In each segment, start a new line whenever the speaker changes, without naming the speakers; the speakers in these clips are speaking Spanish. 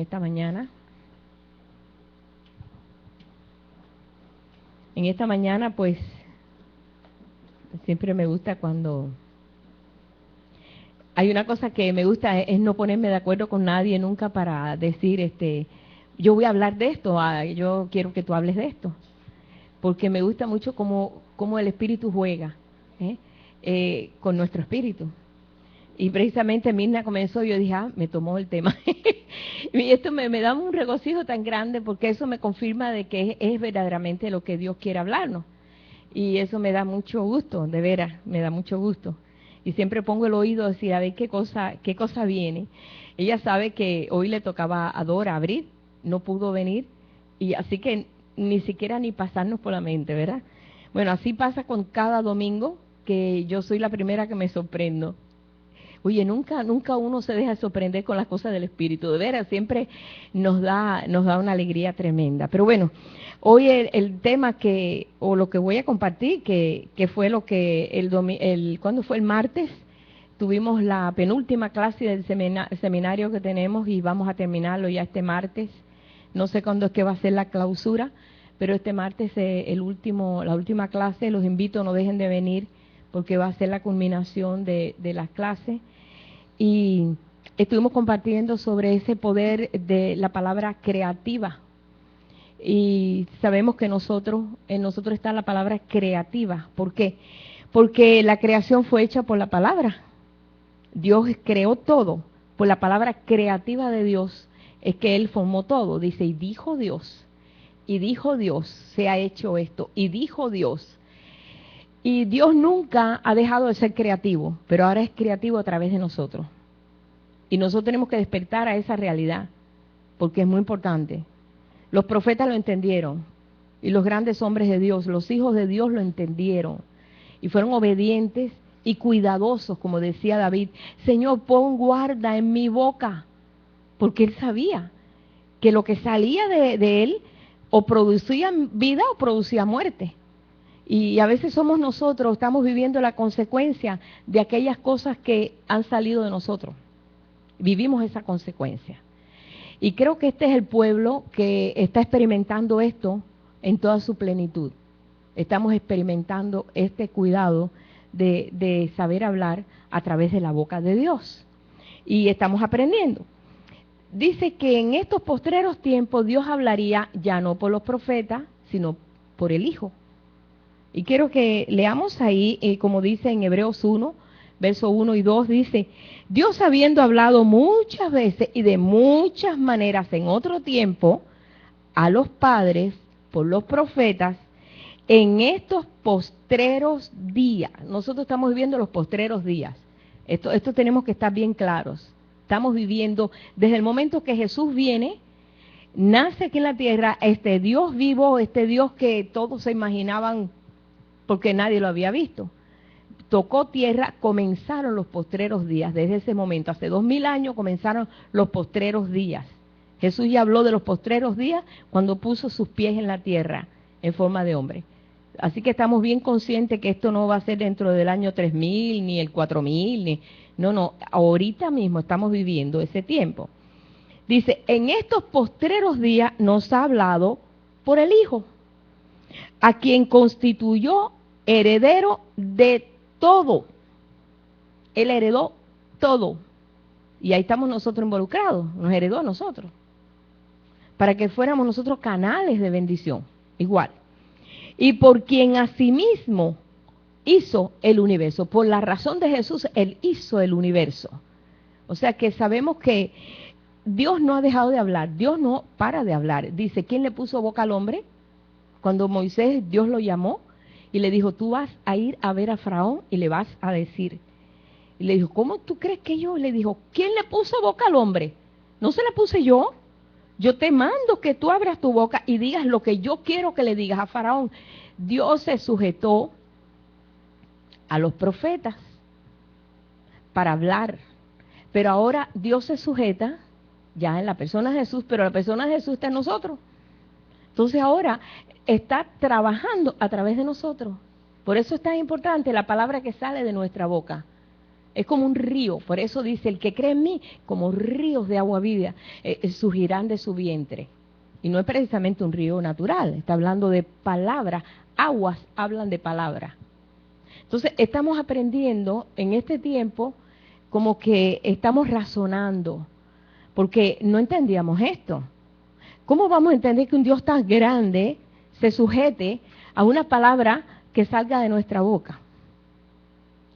esta mañana. En esta mañana, pues, siempre me gusta cuando... Hay una cosa que me gusta, es no ponerme de acuerdo con nadie nunca para decir, yo voy a hablar de esto, yo quiero que tú hables de esto. Porque me gusta mucho cómo el espíritu juega con nuestro espíritu. Y precisamente Mirna comenzó, yo dije, me tomó el tema. Y esto me da un regocijo tan grande porque eso me confirma de que es verdaderamente lo que Dios quiere hablarnos. Y eso me da mucho gusto, de veras, me da mucho gusto. Y siempre pongo el oído a decir, a ver qué cosa viene. Ella sabe que hoy le tocaba a Dora abrir, no pudo venir, y así que ni siquiera ni pasarnos por la mente, ¿verdad? Bueno, así pasa con cada domingo, que yo soy la primera que me sorprendo. Oye, nunca uno se deja sorprender con las cosas del Espíritu, de veras, siempre nos da una alegría tremenda. Pero bueno, hoy el tema o lo que voy a compartir, que fue lo que ¿cuándo fue? El martes, tuvimos la penúltima clase del seminario que tenemos y vamos a terminarlo ya este martes. No sé cuándo es que va a ser la clausura, pero este martes la última clase, los invito, no dejen de venir, porque va a ser la culminación de las clases. Y estuvimos compartiendo sobre ese poder de la palabra creativa. Y sabemos que en nosotros está la palabra creativa. ¿Por qué? Porque la creación fue hecha por la palabra. Dios creó todo. Por la palabra creativa de Dios es que Él formó todo. Dice, y dijo Dios, se ha hecho esto, y dijo Dios. Y Dios nunca ha dejado de ser creativo, pero ahora es creativo a través de nosotros. Y nosotros tenemos que despertar a esa realidad, porque es muy importante. Los profetas lo entendieron, y los grandes hombres de Dios, los hijos de Dios lo entendieron, y fueron obedientes y cuidadosos, como decía David. Señor, pon guarda en mi boca, porque él sabía que lo que salía de él o producía vida o producía muerte. Y a veces somos nosotros, estamos viviendo la consecuencia de aquellas cosas que han salido de nosotros. Vivimos esa consecuencia. Y creo que este es el pueblo que está experimentando esto en toda su plenitud. Estamos experimentando este cuidado de saber hablar a través de la boca de Dios. Y estamos aprendiendo. Dice que en estos postreros tiempos Dios hablaría ya no por los profetas, sino por el Hijo. Y quiero que leamos ahí, como dice en Hebreos 1, verso 1 y 2, dice, Dios habiendo hablado muchas veces y de muchas maneras en otro tiempo a los padres por los profetas, en estos postreros días, nosotros estamos viviendo los postreros días, esto tenemos que estar bien claros, estamos viviendo desde el momento que Jesús viene, nace aquí en la tierra, este Dios vivo, este Dios que todos se imaginaban porque nadie lo había visto. Tocó tierra, comenzaron los postreros días, desde ese momento, hace 2000 años comenzaron los postreros días. Jesús ya habló de los postreros días cuando puso sus pies en la tierra en forma de hombre. Así que estamos bien conscientes que esto no va a ser dentro del año 3000, ni el 4000, no, ahorita mismo estamos viviendo ese tiempo. Dice, en estos postreros días nos ha hablado por el Hijo, a quien constituyó heredero de todo. Él heredó todo. Y ahí estamos nosotros involucrados, nos heredó a nosotros. Para que fuéramos nosotros canales de bendición, igual. Y por quien asimismo hizo el universo. Por la razón de Jesús, Él hizo el universo. O sea que sabemos que Dios no ha dejado de hablar, Dios no para de hablar. Dice, ¿quién le puso boca al hombre? Cuando Moisés, Dios lo llamó y le dijo, tú vas a ir a ver a Faraón y le vas a decir. Y le dijo, ¿cómo tú crees que yo? Le dijo, ¿quién le puso boca al hombre? ¿No se la puse yo? Yo te mando que tú abras tu boca y digas lo que yo quiero que le digas a Faraón. Dios se sujetó a los profetas para hablar. Pero ahora Dios se sujeta ya en la persona de Jesús, pero la persona de Jesús está en nosotros. Entonces ahora está trabajando a través de nosotros. Por eso es tan importante la palabra que sale de nuestra boca. Es como un río, por eso dice, el que cree en mí, como ríos de agua viva, surgirán de su vientre. Y no es precisamente un río natural, está hablando de palabras, aguas hablan de palabras. Entonces, estamos aprendiendo en este tiempo como que estamos razonando, porque no entendíamos esto. ¿Cómo vamos a entender que un Dios tan grande se sujete a una palabra que salga de nuestra boca?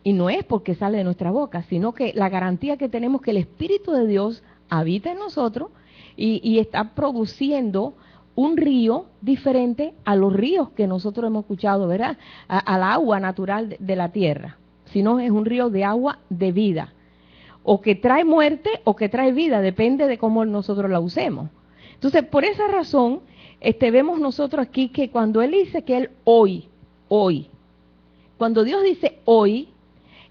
Y no es porque sale de nuestra boca, sino que la garantía que tenemos que el Espíritu de Dios habita en nosotros y está produciendo un río diferente a los ríos que nosotros hemos escuchado, ¿verdad? Al agua natural de la tierra, sino es un río de agua de vida, o que trae muerte o que trae vida, depende de cómo nosotros la usemos. Entonces, por esa razón, vemos nosotros aquí que cuando Él dice que Él hoy, cuando Dios dice hoy,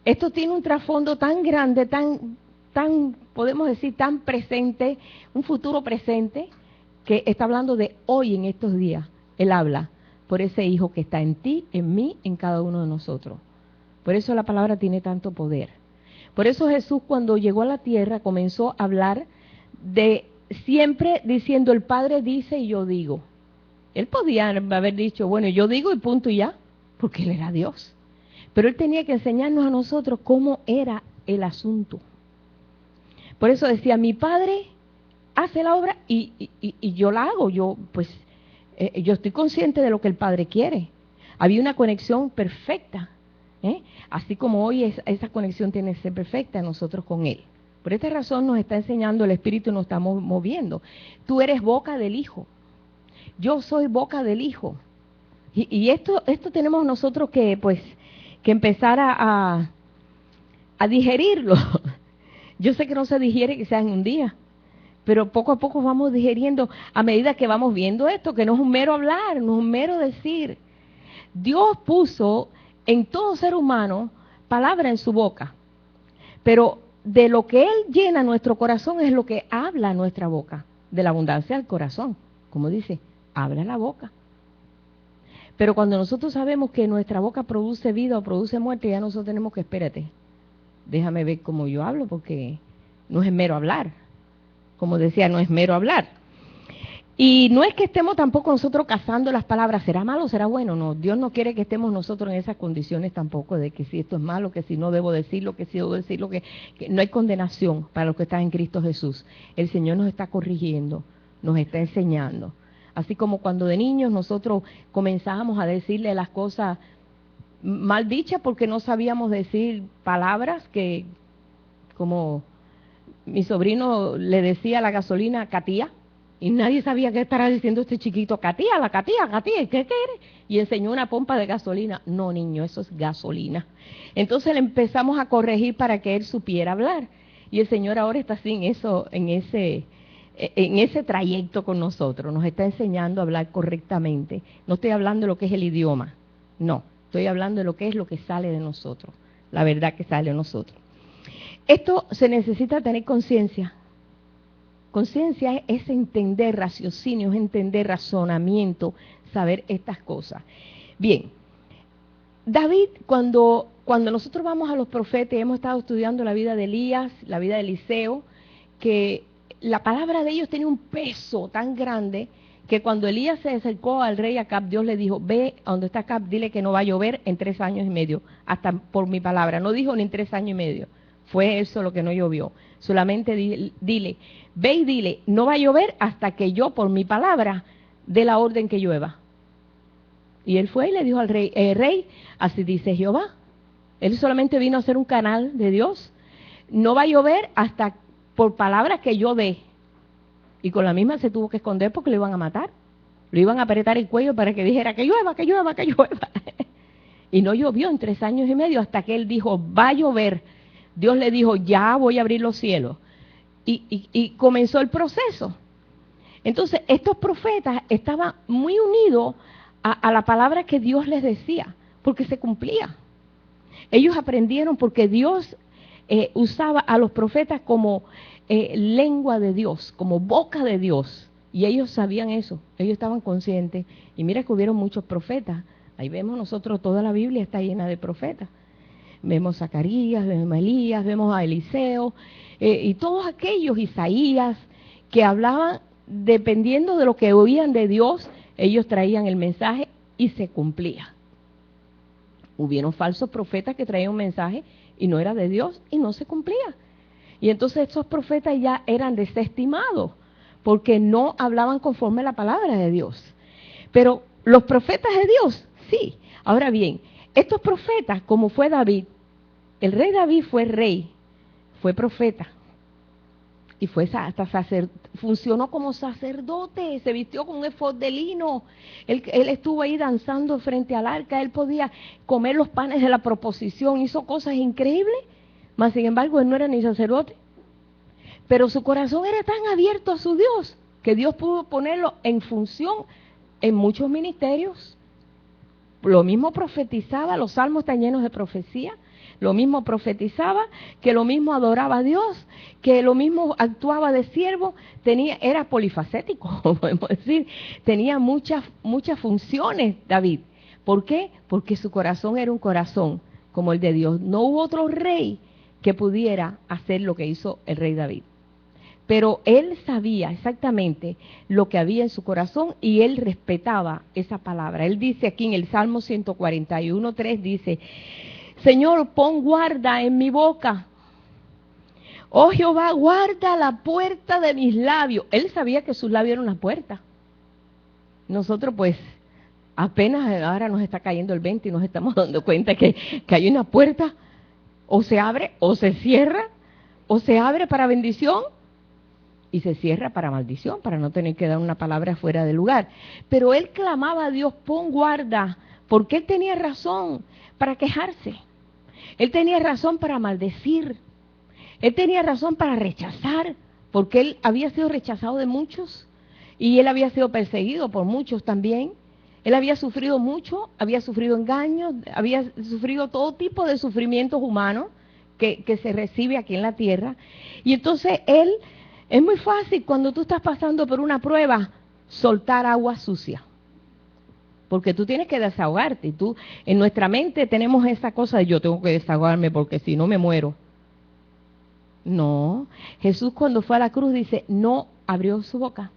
esto tiene un trasfondo tan grande, tan, podemos decir, tan presente, un futuro presente, que está hablando de hoy en estos días. Él habla por ese Hijo que está en ti, en mí, en cada uno de nosotros. Por eso la palabra tiene tanto poder. Por eso Jesús cuando llegó a la tierra comenzó a hablar de siempre diciendo el Padre dice y yo digo. Él podía haber dicho, bueno, yo digo y punto y ya, porque Él era Dios. Pero Él tenía que enseñarnos a nosotros cómo era el asunto. Por eso decía, mi Padre hace la obra y yo la hago. Yo estoy consciente de lo que el Padre quiere. Había una conexión perfecta. Así como hoy esa conexión tiene que ser perfecta nosotros con Él. Por esta razón nos está enseñando el Espíritu, nos estamos moviendo. Tú eres boca del Hijo. Yo soy boca del Hijo. Y esto tenemos nosotros que empezar a digerirlo. Yo sé que no se digiere que sea en un día, pero poco a poco vamos digeriendo a medida que vamos viendo esto, que no es un mero hablar, no es un mero decir. Dios puso en todo ser humano palabra en su boca, pero de lo que Él llena nuestro corazón es lo que habla nuestra boca, de la abundancia del corazón, como dice, habla la boca. Pero cuando nosotros sabemos que nuestra boca produce vida o produce muerte, ya nosotros tenemos que, espérate, déjame ver cómo yo hablo, porque no es mero hablar. Como decía, no es mero hablar. Y no es que estemos tampoco nosotros cazando las palabras, ¿será malo o será bueno? No, Dios no quiere que estemos nosotros en esas condiciones tampoco, de que si esto es malo, que si no debo decirlo, que si debo decirlo, que no hay condenación para los que están en Cristo Jesús. El Señor nos está corrigiendo, nos está enseñando. Así como cuando de niños nosotros comenzábamos a decirle las cosas mal dichas porque no sabíamos decir palabras que, como mi sobrino le decía a la gasolina, Catía, y nadie sabía qué estará diciendo este chiquito, Catía, ¿qué quiere? Y enseñó una pompa de gasolina. No, niño, eso es gasolina. Entonces le empezamos a corregir para que él supiera hablar. Y el Señor ahora está así en ese trayecto con nosotros, nos está enseñando a hablar correctamente. No estoy hablando de lo que es el idioma, no, estoy hablando de lo que es lo que sale de nosotros, la verdad que sale de nosotros. Esto se necesita tener conciencia. Conciencia es entender raciocinio, es entender razonamiento, saber estas cosas. Bien, David, cuando nosotros vamos a los profetas, hemos estado estudiando la vida de Elías, la vida de Eliseo, que la palabra de ellos tiene un peso tan grande que cuando Elías se acercó al rey Acab, Dios le dijo, ve a donde está Acab, dile que no va a llover en 3 años y medio, hasta por mi palabra. No dijo ni en 3 años y medio, fue eso lo que no llovió. Solamente dile, ve y dile, no va a llover hasta que yo por mi palabra dé la orden que llueva. Y él fue y le dijo al rey, rey, así dice Jehová. Él solamente vino a ser un canal de Dios. No va a llover hasta por palabras que yo dé. Y con la misma se tuvo que esconder porque lo iban a matar. Lo iban a apretar el cuello para que dijera que llueva, que llueva, que llueva. Y no llovió en 3 años y medio hasta que él dijo, va a llover. Dios le dijo, ya voy a abrir los cielos. Y comenzó el proceso. Entonces, estos profetas estaban muy unidos a la palabra que Dios les decía, porque se cumplía. Ellos aprendieron porque Dios usaba a los profetas como lengua de Dios, como boca de Dios. Y ellos sabían eso, ellos estaban conscientes. Y mira que hubieron muchos profetas. Ahí vemos nosotros, toda la Biblia está llena de profetas. Vemos a Zacarías, vemos a Elías, vemos a Eliseo, y todos aquellos, Isaías, que hablaban dependiendo de lo que oían de Dios, ellos traían el mensaje y se cumplía. Hubieron falsos profetas que traían un mensaje y no era de Dios y no se cumplía. Y entonces estos profetas ya eran desestimados porque no hablaban conforme a la palabra de Dios. Pero los profetas de Dios, sí. Ahora bien, estos profetas, como fue David, el rey David fue rey, fue profeta y fue hasta funcionó como sacerdote, se vistió con un efod de lino, él estuvo ahí danzando frente al arca, él podía comer los panes de la proposición, hizo cosas increíbles, mas sin embargo él no era ni sacerdote, pero su corazón era tan abierto a su Dios, que Dios pudo ponerlo en función en muchos ministerios. Lo mismo profetizaba, los salmos están llenos de profecía, lo mismo profetizaba, que lo mismo adoraba a Dios, que lo mismo actuaba de siervo, era polifacético, podemos decir, tenía muchas funciones David. ¿Por qué? Porque su corazón era un corazón como el de Dios. No hubo otro rey que pudiera hacer lo que hizo el rey David. Pero él sabía exactamente lo que había en su corazón y él respetaba esa palabra. Él dice aquí en el Salmo 141:3, dice: Señor, pon guarda en mi boca. Oh Jehová, guarda la puerta de mis labios. Él sabía que sus labios eran una puerta. Nosotros pues apenas ahora nos está cayendo el 20 y nos estamos dando cuenta que hay una puerta, o se abre o se cierra, o se abre para bendición y se cierra para maldición, para no tener que dar una palabra fuera de lugar. Pero él clamaba a Dios, pon guarda, porque él tenía razón para quejarse. Él tenía razón para maldecir. Él tenía razón para rechazar, porque él había sido rechazado de muchos y él había sido perseguido por muchos también. Él había sufrido mucho, había sufrido engaños, había sufrido todo tipo de sufrimientos humanos que se recibe aquí en la tierra. Y entonces es muy fácil cuando tú estás pasando por una prueba soltar agua sucia. Porque tú tienes que desahogarte. Y en nuestra mente tenemos esa cosa de yo tengo que desahogarme porque si no me muero. No, Jesús cuando fue a la cruz dice, no abrió su boca.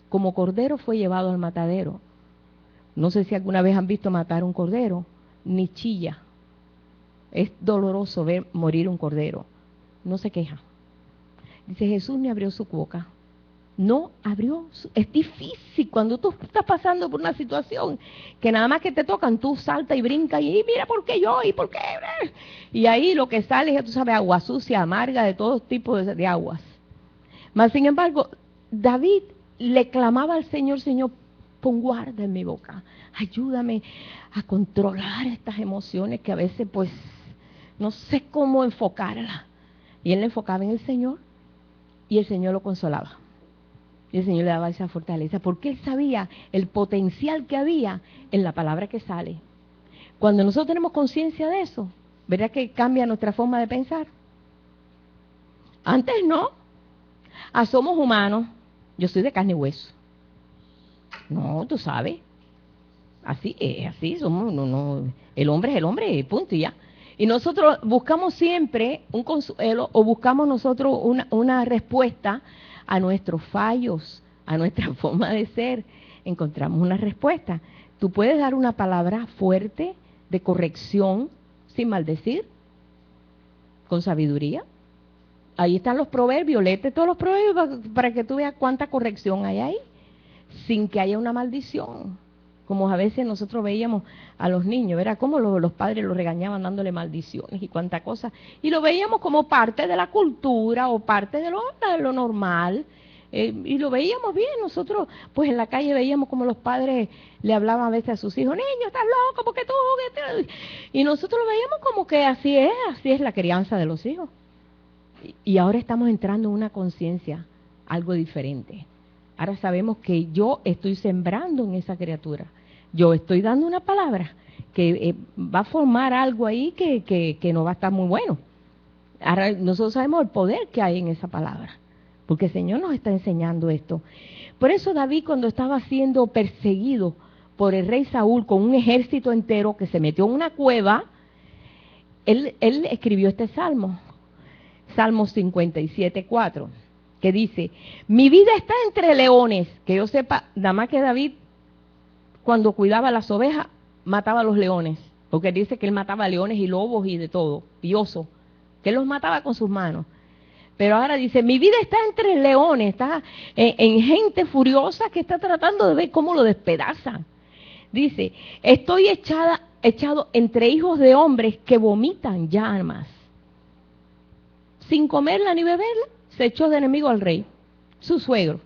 Como cordero fue llevado al matadero. No sé si alguna vez han visto matar un cordero, ni chilla. Es doloroso ver morir un cordero. No se queja. Dice, Jesús ni abrió su boca. No abrió. Es difícil cuando tú estás pasando por una situación que nada más que te tocan, tú saltas y brincas y mira por qué yo y por qué. Y ahí lo que sale es, tú sabes, agua sucia, amarga, de todo tipo de aguas. Mas sin embargo, David le clamaba al Señor, Señor, pon guarda en mi boca. Ayúdame a controlar estas emociones que a veces pues no sé cómo enfocarlas. Y él le enfocaba en el Señor y el Señor lo consolaba. Y el Señor le daba esa fortaleza, porque él sabía el potencial que había en la palabra que sale. Cuando nosotros tenemos conciencia de eso, ¿verdad que cambia nuestra forma de pensar? Antes no. Somos humanos. Yo soy de carne y hueso. No, tú sabes. Así es, así somos. No, el hombre es el hombre, punto y ya. Y nosotros buscamos siempre un consuelo o buscamos nosotros una respuesta a nuestros fallos, a nuestra forma de ser. Encontramos una respuesta. Tú puedes dar una palabra fuerte de corrección sin maldecir, con sabiduría. Ahí están los proverbios, léete todos los proverbios para que tú veas cuánta corrección hay ahí, sin que haya una maldición. Como a veces nosotros veíamos a los niños, ¿verdad? Cómo los padres los regañaban dándole maldiciones y cuánta cosa. Y lo veíamos como parte de la cultura o parte de lo normal. Y lo veíamos bien. Nosotros, pues en la calle veíamos como los padres le hablaban a veces a sus hijos, niño, estás loco, porque tú... Y nosotros lo veíamos como que así es la crianza de los hijos. Y ahora estamos entrando en una conciencia, algo diferente. Ahora sabemos que yo estoy sembrando en esa criatura. Yo estoy dando una palabra que va a formar algo ahí que no va a estar muy bueno. Ahora nosotros sabemos el poder que hay en esa palabra, porque el Señor nos está enseñando esto. Por eso David, cuando estaba siendo perseguido por el rey Saúl con un ejército entero que se metió en una cueva, él escribió este salmo, Salmo 57:4, que dice, mi vida está entre leones, que yo sepa, nada más que David, cuando cuidaba las ovejas, mataba a los leones, porque dice que él mataba leones y lobos y de todo, y osos, que él los mataba con sus manos. Pero ahora dice, mi vida está entre leones, está en gente furiosa que está tratando de ver cómo lo despedazan. Dice, estoy echado entre hijos de hombres que vomitan llamas. Sin comerla ni beberla, se echó de enemigo al rey, su suegro.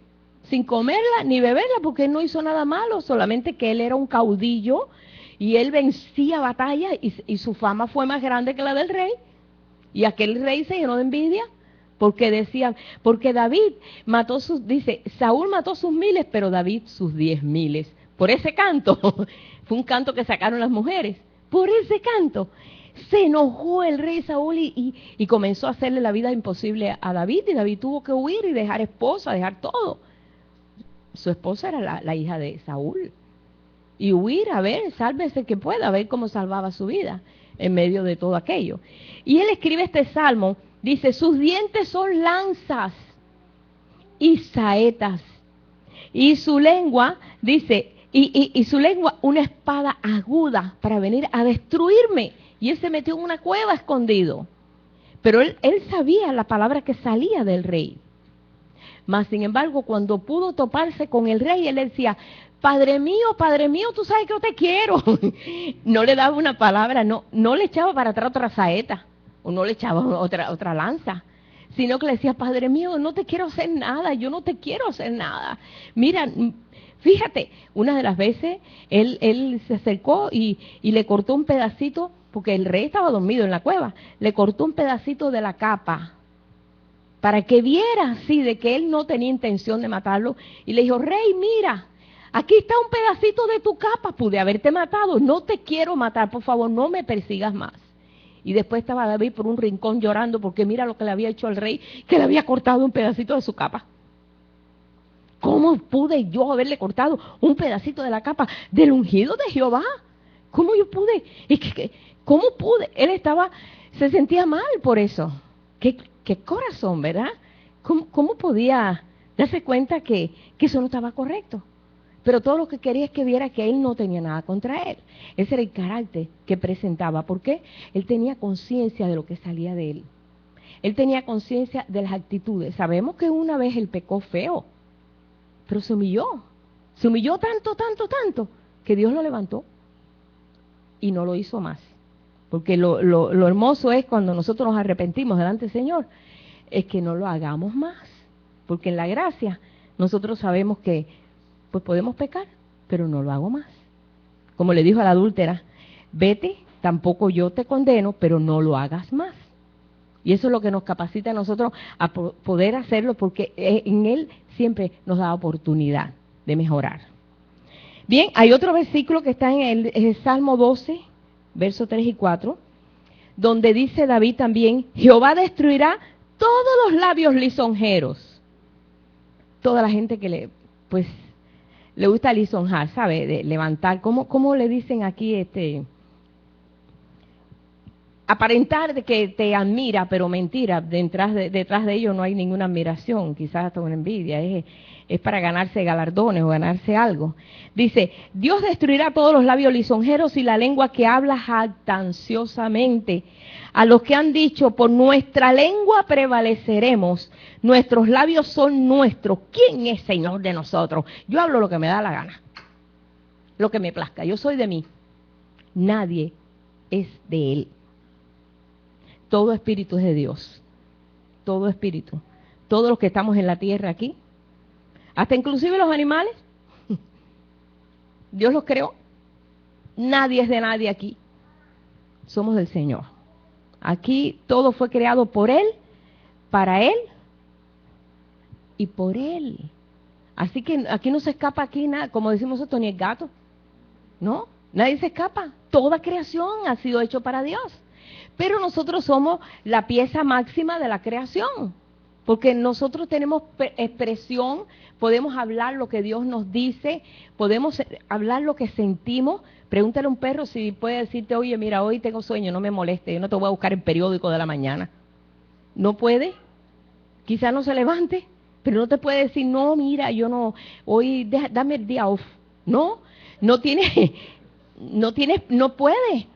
Sin comerla ni beberla, porque él no hizo nada malo, solamente que él era un caudillo y él vencía batallas y su fama fue más grande que la del rey. Y aquel rey se llenó de envidia. Porque decían, porque David dice, Saúl mató sus 1000, pero David sus 10,000. Por ese canto, fue un canto que sacaron las mujeres, por ese canto, se enojó el rey Saúl y comenzó a hacerle la vida imposible a David, y David tuvo que huir y dejar esposa, dejar todo. Su esposa era la hija de Saúl, y huir, a ver, sálvese que pueda, a ver cómo salvaba su vida en medio de todo aquello. Y él escribe este salmo. Dice, sus dientes son lanzas y saetas. Y su lengua, dice, y su lengua una espada aguda para venir a destruirme. Y él se metió en una cueva escondido. Pero él sabía la palabra que salía del rey. Mas, sin embargo, cuando pudo toparse con el rey, él decía, Padre mío, tú sabes que yo te quiero. No le daba una palabra, no le echaba para atrás otra saeta. O no le echaba otra lanza, sino que le decía, Padre mío, no te quiero hacer nada, yo no te quiero hacer nada. Mira, fíjate, una de las veces él se acercó y le cortó un pedacito, porque el rey estaba dormido en la cueva, le cortó un pedacito de la capa, para que viera así de que él no tenía intención de matarlo, y le dijo, rey, mira, aquí está un pedacito de tu capa, pude haberte matado, no te quiero matar, por favor, no me persigas más. Y después estaba David por un rincón llorando porque mira lo que le había hecho al rey, que le había cortado un pedacito de su capa. ¿Cómo pude yo haberle cortado un pedacito de la capa del ungido de Jehová? ¿Cómo yo pude? ¿Cómo pude? Él se sentía mal por eso. Qué corazón, ¿verdad? ¿Cómo podía darse cuenta que eso no estaba correcto? Pero todo lo que quería es que viera que él no tenía nada contra él. Ese era el carácter que presentaba. ¿Por qué? Él tenía conciencia de lo que salía de él. Él tenía conciencia de las actitudes. Sabemos que una vez él pecó feo, pero se humilló. Se humilló tanto, que Dios lo levantó y no lo hizo más. Porque lo hermoso es cuando nosotros nos arrepentimos delante del Señor, es que no lo hagamos más. Porque en la gracia nosotros sabemos que pues podemos pecar, pero no lo hago más. Como le dijo a la adúltera, vete, tampoco yo te condeno, pero no lo hagas más. Y eso es lo que nos capacita a nosotros a poder hacerlo, porque en Él siempre nos da oportunidad de mejorar. Bien, hay otro versículo que está en el Salmo 12, versos 3 y 4, donde dice David también, Jehová destruirá todos los labios lisonjeros. Toda la gente que le gusta lisonjar, ¿sabe? De levantar, ¿cómo le dicen aquí? Aparentar de que te admira, pero mentira, detrás de ello no hay ninguna admiración, quizás hasta una envidia, es para ganarse galardones o ganarse algo. Dice, Dios destruirá todos los labios lisonjeros y la lengua que habla jactanciosamente. A los que han dicho, por nuestra lengua prevaleceremos, nuestros labios son nuestros. ¿Quién es Señor de nosotros? Yo hablo lo que me da la gana, lo que me plazca, yo soy de mí. Nadie es de Él. Todo espíritu es de Dios, todo espíritu. Todos los que estamos en la tierra aquí, hasta inclusive los animales, Dios los creó. Nadie es de nadie aquí, somos del Señor. Aquí todo fue creado por Él, para Él y por Él. Así que aquí no se escapa aquí nada, como decimos nosotros, ni el gato. No, nadie se escapa. Toda creación ha sido hecho para Dios. Pero nosotros somos la pieza máxima de la creación. Porque nosotros tenemos expresión, podemos hablar lo que Dios nos dice, podemos hablar lo que sentimos. Pregúntale a un perro si puede decirte, oye, mira, hoy tengo sueño, no me moleste, yo no te voy a buscar el periódico de la mañana. ¿No puede? Quizá no se levante, pero no te puede decir, no, mira, yo no, hoy dame el día off. No, no puede.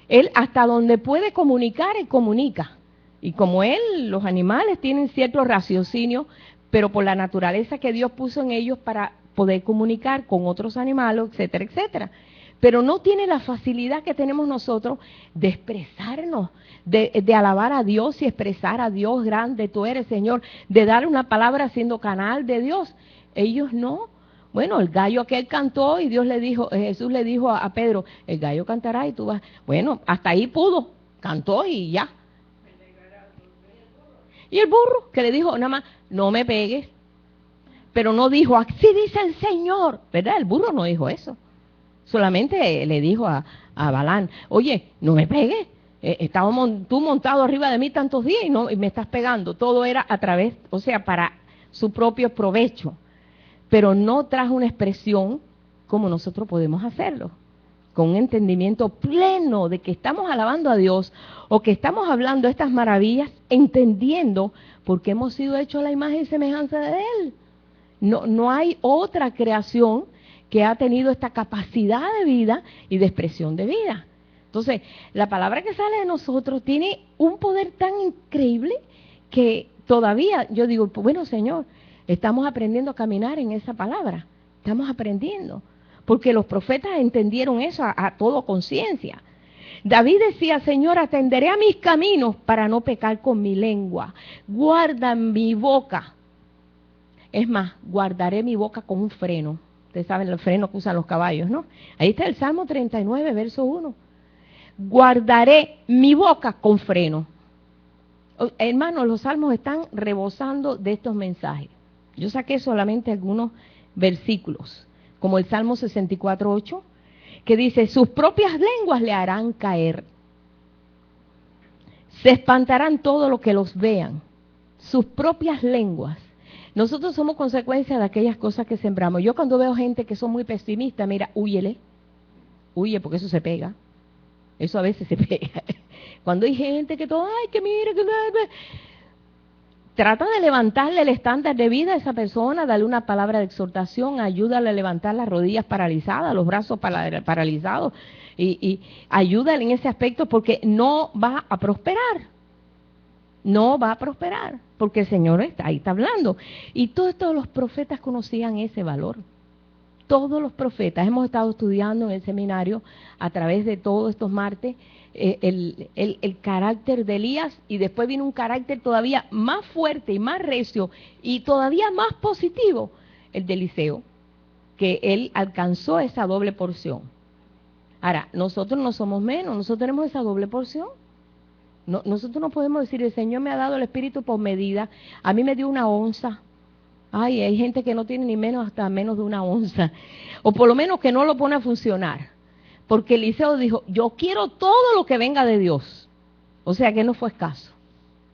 Él hasta donde puede comunicar, él comunica. Y como él, los animales tienen cierto raciocinio, pero por la naturaleza que Dios puso en ellos para poder comunicar con otros animales, etcétera, etcétera. Pero no tiene la facilidad que tenemos nosotros de expresarnos, de alabar a Dios y expresar a Dios, grande tú eres, Señor, de dar una palabra siendo canal de Dios. Ellos no. Bueno, el gallo aquel cantó y Dios le dijo, Jesús le dijo a Pedro, el gallo cantará y tú vas. Bueno, hasta ahí pudo, cantó y ya. Y el burro que le dijo, nada más, no me pegues. Pero no dijo, así dice el Señor, ¿verdad? El burro no dijo eso. Solamente le dijo a Balán, oye, no me pegues. Estábamos tú montado arriba de mí tantos días y me estás pegando. Todo era a través, o sea, para su propio provecho. Pero no trajo una expresión como nosotros podemos hacerlo, con un entendimiento pleno de que estamos alabando a Dios o que estamos hablando estas maravillas, entendiendo por qué hemos sido hechos a la imagen y semejanza de Él. No hay otra creación que ha tenido esta capacidad de vida y de expresión de vida. Entonces, la palabra que sale de nosotros tiene un poder tan increíble que todavía yo digo, bueno, Señor, estamos aprendiendo a caminar en esa palabra, estamos aprendiendo, porque los profetas entendieron eso a todo conciencia. David decía, Señor, atenderé a mis caminos para no pecar con mi lengua, guarda mi boca. Es más, guardaré mi boca con un freno. Ustedes saben el freno que usan los caballos, ¿no? Ahí está el Salmo 39, verso 1. Guardaré mi boca con freno. Hermanos, los salmos están rebosando de estos mensajes. Yo saqué solamente algunos versículos, como el Salmo 64:8, que dice, sus propias lenguas le harán caer. Se espantarán todos los que los vean. Sus propias lenguas. Nosotros somos consecuencia de aquellas cosas que sembramos. Yo cuando veo gente que son muy pesimistas, mira, húyele. Huye porque eso se pega. Eso a veces se pega. Cuando hay gente que todo, ay, que mire, que trata de levantarle el estándar de vida a esa persona, darle una palabra de exhortación, ayúdale a levantar las rodillas paralizadas, los brazos paralizados, y ayúdale en ese aspecto porque no va a prosperar. No va a prosperar, porque el Señor ahí está hablando. Y todos los profetas conocían ese valor. Todos los profetas, hemos estado estudiando en el seminario a través de todos estos martes el carácter de Elías, y después viene un carácter todavía más fuerte y más recio y todavía más positivo, el de Eliseo, que él alcanzó esa doble porción. Ahora, nosotros no somos menos, nosotros tenemos esa doble porción. No, nosotros no podemos decir, el Señor me ha dado el Espíritu por medida, a mí me dio una onza. Ay, hay gente que no tiene ni menos, hasta menos de una onza, o por lo menos que no lo pone a funcionar, porque Eliseo dijo, yo quiero todo lo que venga de Dios, o sea que no fue escaso.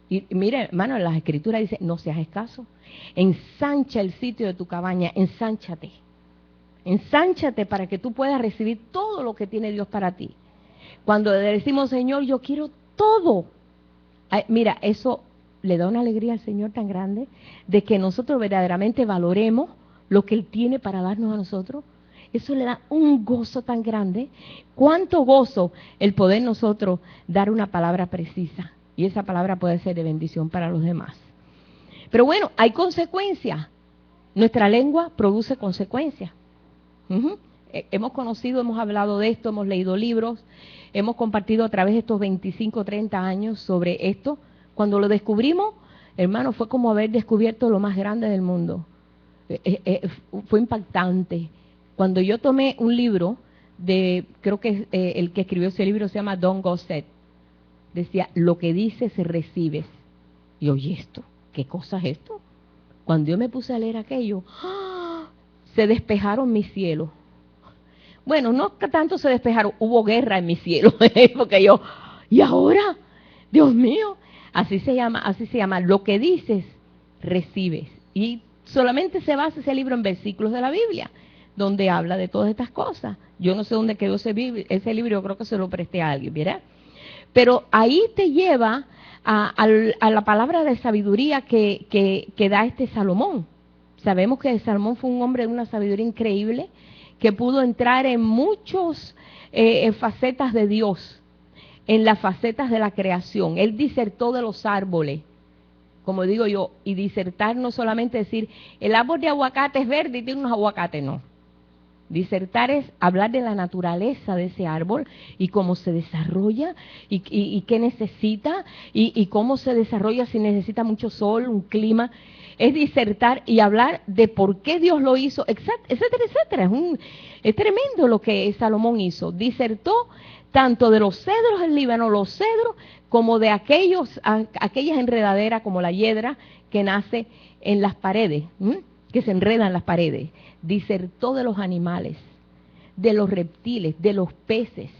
Y mire, hermano, en las Escrituras dice, no seas escaso, ensancha el sitio de tu cabaña, ensánchate para que tú puedas recibir todo lo que tiene Dios para ti. Cuando decimos, Señor, yo quiero todo. Ay, mira, eso le da una alegría al Señor tan grande de que nosotros verdaderamente valoremos lo que Él tiene para darnos a nosotros. Eso le da un gozo tan grande. Cuánto gozo el poder nosotros dar una palabra precisa. Y esa palabra puede ser de bendición para los demás. Pero bueno, hay consecuencias. Nuestra lengua produce consecuencias. Hemos conocido, hemos hablado de esto, hemos leído libros, hemos compartido a través de estos 25, 30 años sobre esto. Cuando lo descubrimos, hermano, fue como haber descubierto lo más grande del mundo. Fue impactante. Cuando yo tomé un libro creo que el que escribió ese libro se llama Don Gossett, decía, lo que dices recibes. Y oye esto, ¿qué cosa es esto? Cuando yo me puse a leer aquello, ¡ah!, se despejaron mis cielos. Bueno, no tanto se despejaron, hubo guerra en mi cielo, porque yo, ¿y ahora? Dios mío, así se llama, lo que dices recibes. Y solamente se basa ese libro en versículos de la Biblia, donde habla de todas estas cosas. Yo no sé dónde quedó ese libro, yo creo que se lo presté a alguien, ¿verdad? Pero ahí te lleva a la palabra de sabiduría que da este Salomón. Sabemos que Salomón fue un hombre de una sabiduría increíble, que pudo entrar en muchos facetas de Dios, en las facetas de la creación. Él disertó de los árboles, como digo yo, y disertar no solamente decir, el árbol de aguacate es verde y tiene unos aguacates, no. Disertar es hablar de la naturaleza de ese árbol y cómo se desarrolla y qué necesita y cómo se desarrolla si necesita mucho sol, un clima. Es disertar y hablar de por qué Dios lo hizo, etcétera, etcétera. Es tremendo lo que Salomón hizo. Disertó tanto de los cedros del Líbano, los cedros, como de aquellas enredaderas como la hiedra que nace en las paredes, que se enreda en las paredes. Disertó de los animales, de los reptiles, de los peces.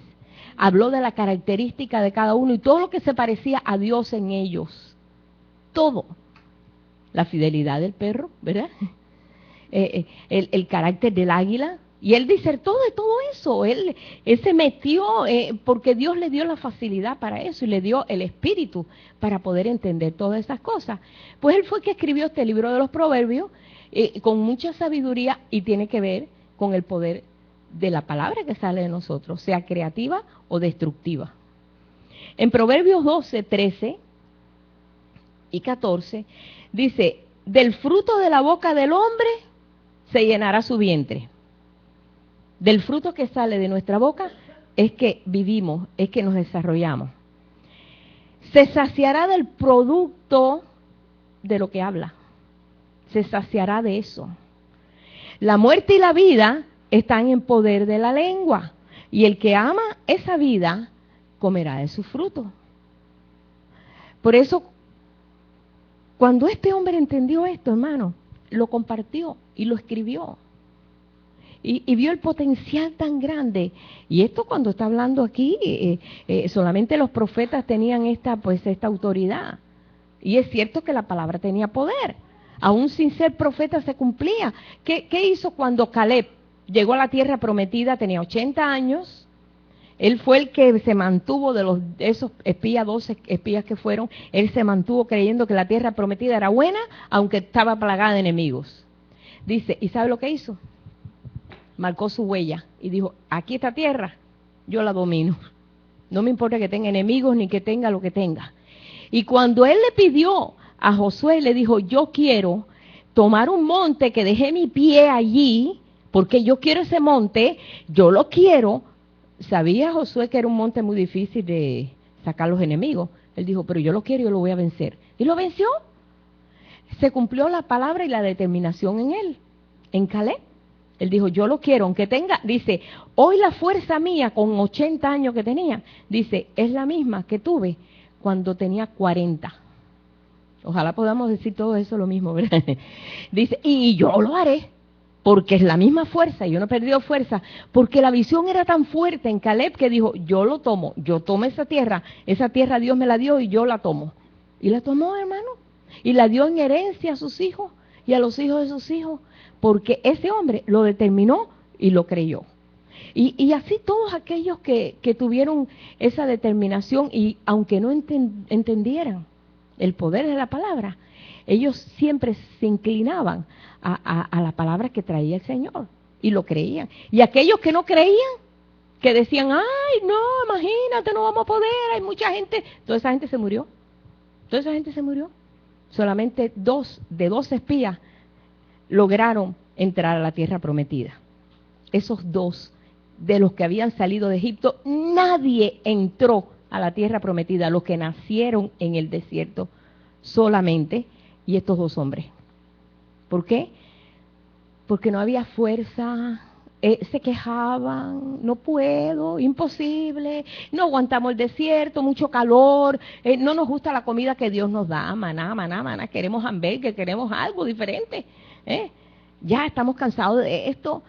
Habló de la característica de cada uno y todo lo que se parecía a Dios en ellos. Todo. La fidelidad del perro, ¿verdad? El carácter del águila. Y él disertó de todo eso. Él se metió porque Dios le dio la facilidad para eso y le dio el espíritu para poder entender todas esas cosas. Pues él fue que escribió este libro de los Proverbios con mucha sabiduría y tiene que ver con el poder de la palabra que sale de nosotros, sea creativa o destructiva. En Proverbios 12, 13 y 14 dice, del fruto de la boca del hombre se llenará su vientre. Del fruto que sale de nuestra boca es que vivimos, es que nos desarrollamos. Se saciará del producto de lo que habla. Se saciará de eso. La muerte y la vida están en poder de la lengua. Y el que ama esa vida comerá de su fruto. Por eso, cuando este hombre entendió esto, hermano, lo compartió y lo escribió. Y vio el potencial tan grande. Y esto cuando está hablando aquí, solamente los profetas tenían esta autoridad. Y es cierto que la palabra tenía poder. Aún sin ser profeta se cumplía. ¿Qué hizo cuando Caleb llegó a la tierra prometida? Tenía 80 años. Él fue el que se mantuvo de esos espías, 12 espías que fueron. Él se mantuvo creyendo que la tierra prometida era buena, aunque estaba plagada de enemigos. Dice, ¿y sabe lo que hizo? Marcó su huella y dijo, aquí esta tierra, yo la domino. No me importa que tenga enemigos ni que tenga lo que tenga. Y cuando él le pidió a Josué, le dijo, yo quiero tomar un monte que dejé mi pie allí, porque yo quiero ese monte, yo lo quiero. Sabía Josué que era un monte muy difícil de sacar los enemigos. Él dijo, pero yo lo quiero y yo lo voy a vencer. Y lo venció. Se cumplió la palabra y la determinación en él, en Caleb. Él dijo, yo lo quiero, aunque tenga, dice, hoy la fuerza mía con 80 años que tenía, dice, es la misma que tuve cuando tenía 40. Ojalá podamos decir todo eso lo mismo, ¿verdad? Dice, y yo lo haré, porque es la misma fuerza, yo no he perdido fuerza, porque la visión era tan fuerte en Caleb que dijo, yo lo tomo, yo tomo esa tierra Dios me la dio y yo la tomo. Y la tomó, hermano, y la dio en herencia a sus hijos y a los hijos de sus hijos, porque ese hombre lo determinó y lo creyó. Y así todos aquellos que tuvieron esa determinación y aunque no entendieran el poder de la palabra, ellos siempre se inclinaban a la palabra que traía el Señor y lo creían. Y aquellos que no creían, que decían, ay, no, imagínate, no vamos a poder, hay mucha gente, toda esa gente se murió. Toda esa gente se murió. Solamente 2 de 12 espías lograron entrar a la tierra prometida. Esos 2 de los que habían salido de Egipto, nadie entró a la tierra prometida, los que nacieron en el desierto solamente, y estos 2 hombres. ¿Por qué? Porque no había fuerza, se quejaban, no puedo, imposible, no aguantamos el desierto, mucho calor, no nos gusta la comida que Dios nos da, maná, queremos hamburgues, queremos algo diferente, ya estamos cansados de esto.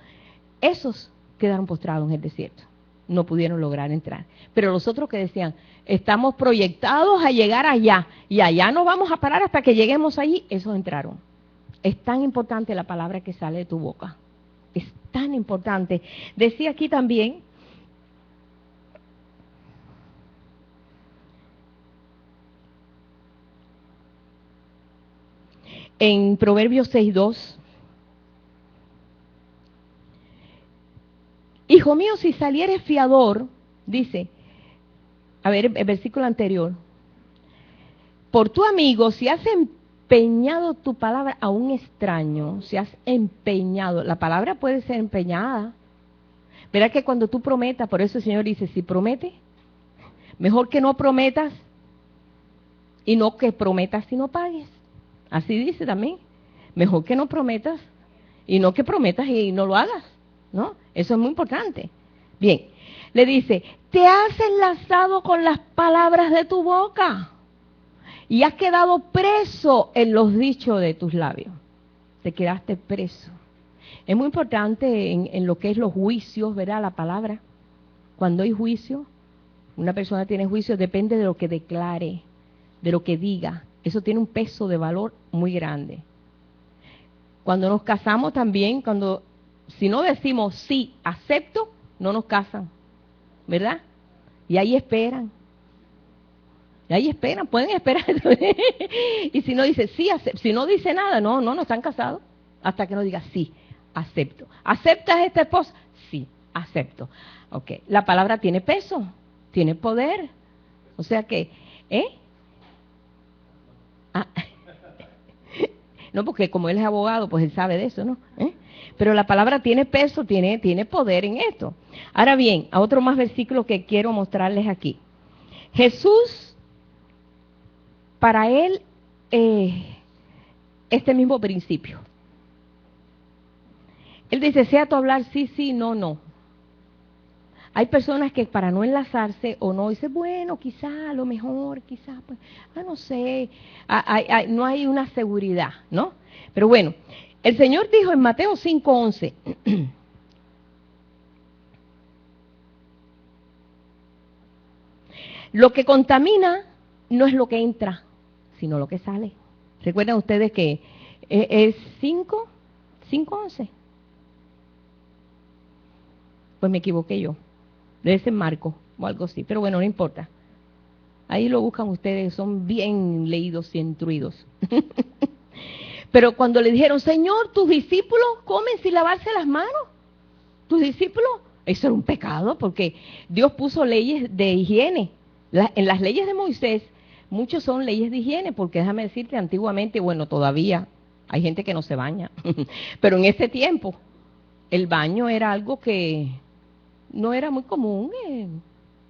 Esos quedaron postrados en el desierto. no pudieron lograr entrar. Pero los otros que decían, estamos proyectados a llegar allá, y allá no vamos a parar hasta que lleguemos allí, esos entraron. Es tan importante la palabra que sale de tu boca. Es tan importante. Decía aquí también, en Proverbios 6:2, hijo mío, si salieres fiador, dice, a ver, el versículo anterior, por tu amigo, si has empeñado tu palabra a un extraño, si has empeñado, la palabra puede ser empeñada. Verá que cuando tú prometas, por eso el Señor dice, si promete, mejor que no prometas y no que prometas y no pagues. Así dice también, mejor que no prometas y no que prometas y no lo hagas, ¿no? Eso es muy importante. Bien, le dice, te has enlazado con las palabras de tu boca y has quedado preso en los dichos de tus labios. Te quedaste preso. Es muy importante en lo que es los juicios, ¿verdad? La palabra. Cuando hay juicio, una persona tiene juicio, depende de lo que declare, de lo que diga. Eso tiene un peso de valor muy grande. Cuando nos casamos también, si no decimos sí, acepto, no nos casan, ¿verdad? Y ahí esperan. Y ahí esperan, pueden esperar. Y si no dice sí, acepto, si no dice nada, no están casados. Hasta que no diga sí, acepto. ¿Aceptas a esta esposa? Sí, acepto. Ok, la palabra tiene peso, tiene poder. O sea que, no, porque como él es abogado, pues él sabe de eso, ¿no? Pero la palabra tiene peso, tiene poder en esto. Ahora bien, a otro más versículo que quiero mostrarles aquí. Jesús, para él, este mismo principio. Él dice, sea tu hablar sí, sí, no, no. Hay personas que para no enlazarse o no, dice, bueno, quizá, a lo mejor, quizá, pues, no sé, no hay una seguridad, ¿no? Pero bueno, el Señor dijo en Mateo 5:11, lo que contamina no es lo que entra, sino lo que sale. ¿Recuerdan ustedes que es 5:11? Pues me equivoqué yo. Debe ser Marco o algo así, pero bueno, no importa. Ahí lo buscan ustedes, son bien leídos y instruidos. Pero cuando le dijeron, Señor, tus discípulos comen sin lavarse las manos, tus discípulos, eso era un pecado, porque Dios puso leyes de higiene. En las leyes de Moisés, muchos son leyes de higiene, porque déjame decirte, antiguamente, bueno, todavía hay gente que no se baña, pero en ese tiempo, el baño era algo que no era muy común,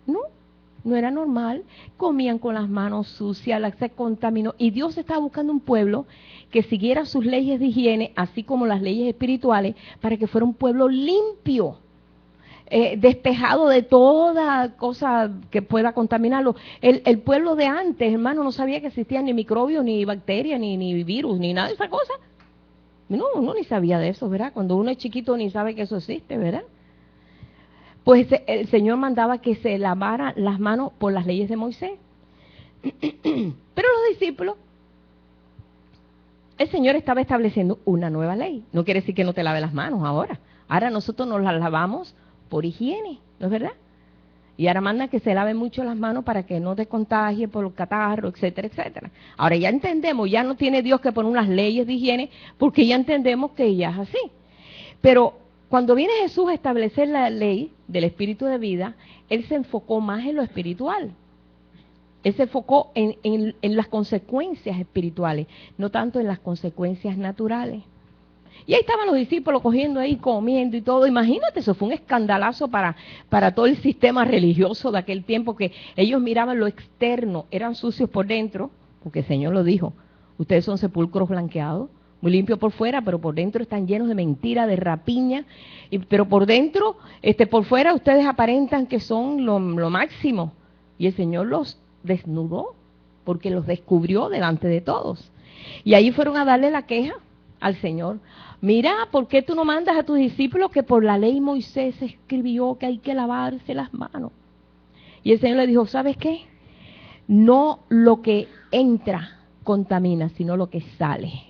no era normal, comían con las manos sucias, se contaminó, y Dios estaba buscando un pueblo que siguiera sus leyes de higiene, así como las leyes espirituales, para que fuera un pueblo limpio, despejado de toda cosa que pueda contaminarlo. El pueblo de antes, hermano, no sabía que existían ni microbios, ni bacterias, ni virus, ni nada de esa cosa. No, uno ni sabía de eso, ¿verdad? Cuando uno es chiquito ni sabe que eso existe, ¿verdad? Pues el Señor mandaba que se lavaran las manos por las leyes de Moisés. Pero los discípulos, el Señor estaba estableciendo una nueva ley. No quiere decir que no te lave las manos ahora. Ahora nosotros nos las lavamos por higiene, ¿no es verdad? Y ahora manda que se laven mucho las manos para que no te contagie por el catarro, etcétera, etcétera. Ahora ya entendemos, ya no tiene Dios que poner unas leyes de higiene, porque ya entendemos que ya es así. Pero cuando viene Jesús a establecer la ley del espíritu de vida, Él se enfocó más en lo espiritual. Él se enfocó en las consecuencias espirituales, no tanto en las consecuencias naturales. Y ahí estaban los discípulos cogiendo ahí, comiendo y todo. Imagínate, eso fue un escandalazo para todo el sistema religioso de aquel tiempo, que ellos miraban lo externo, eran sucios por dentro, porque el Señor lo dijo, ustedes son sepulcros blanqueados, muy limpios por fuera, pero por dentro están llenos de mentira, de rapiña, pero por dentro, por fuera ustedes aparentan que son lo máximo. Y el Señor los desnudó, porque los descubrió delante de todos. Y ahí fueron a darle la queja al Señor. mira, ¿por qué tú no mandas a tus discípulos que por la ley Moisés escribió que hay que lavarse las manos? Y el Señor le dijo, ¿sabes qué? No lo que entra contamina, sino lo que sale.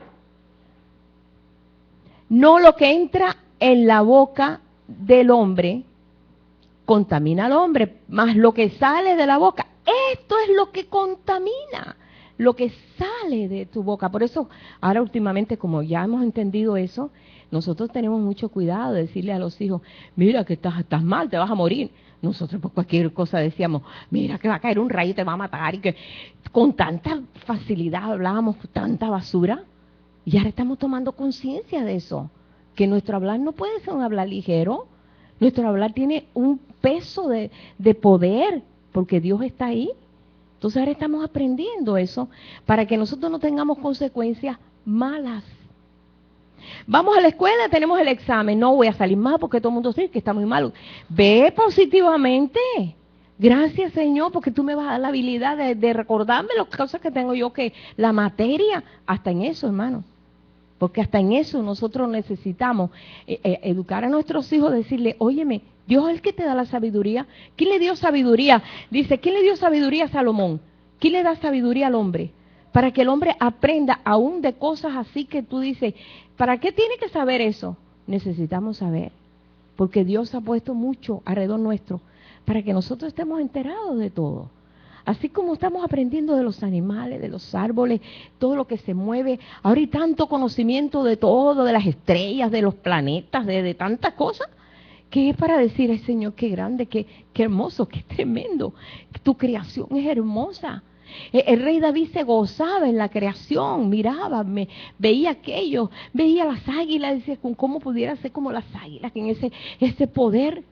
No lo que entra en la boca del hombre contamina al hombre, más lo que sale de la boca, esto es lo que contamina, lo que sale de tu boca. Por eso, ahora últimamente, como ya hemos entendido eso, nosotros tenemos mucho cuidado de decirle a los hijos, mira que estás mal, te vas a morir. Nosotros por cualquier cosa decíamos, mira que va a caer un rayo y te va a matar, y que con tanta facilidad hablábamos tanta basura, y ahora estamos tomando conciencia de eso, que nuestro hablar no puede ser un hablar ligero, nuestro hablar tiene un peso de poder, porque Dios está ahí. Entonces ahora estamos aprendiendo eso, para que nosotros no tengamos consecuencias malas. Vamos a la escuela, tenemos el examen, no voy a salir mal porque todo el mundo dice que está muy malo. Ve positivamente. Gracias, Señor, porque tú me vas a dar la habilidad de recordarme las cosas que tengo yo, que la materia, hasta en eso, hermano. Porque hasta en eso nosotros necesitamos educar a nuestros hijos, decirle, óyeme, Dios es el que te da la sabiduría. ¿Quién le dio sabiduría? Dice, ¿quién le dio sabiduría a Salomón? ¿Quién le da sabiduría al hombre? Para que el hombre aprenda aún de cosas así que tú dices, ¿para qué tiene que saber eso? Necesitamos saber, porque Dios ha puesto mucho alrededor nuestro, para que nosotros estemos enterados de todo. Así como estamos aprendiendo de los animales, de los árboles, todo lo que se mueve. Ahora hay tanto conocimiento de todo, de las estrellas, de los planetas, de tantas cosas, que es para decir, ay Señor, qué grande, qué hermoso, qué tremendo. Tu creación es hermosa. El rey David se gozaba en la creación, miraba, veía aquello, veía las águilas, decía, ¿cómo pudiera ser como las águilas en ese poder?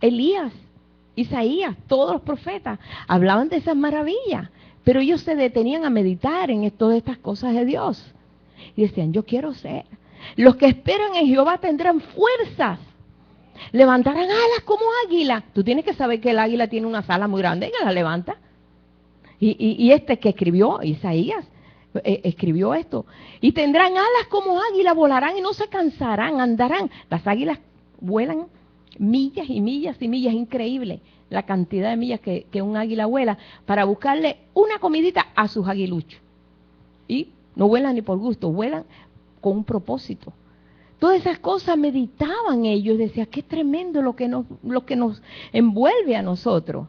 Elías, Isaías, todos los profetas hablaban de esas maravillas, pero ellos se detenían a meditar en todas estas cosas de Dios y decían, yo quiero ser. Los que esperan en Jehová tendrán fuerzas, levantarán alas como águila. Tú tienes que saber que el águila tiene unas alas muy grandes que las levanta. Y este que escribió, Isaías, escribió esto. Y tendrán alas como águila, volarán y no se cansarán, andarán. Las águilas vuelan millas y millas y millas, increíble la cantidad de millas que un águila vuela para buscarle una comidita a sus aguiluchos. Y no vuelan ni por gusto, vuelan con un propósito. Todas esas cosas meditaban ellos, decían, qué tremendo lo que nos envuelve a nosotros.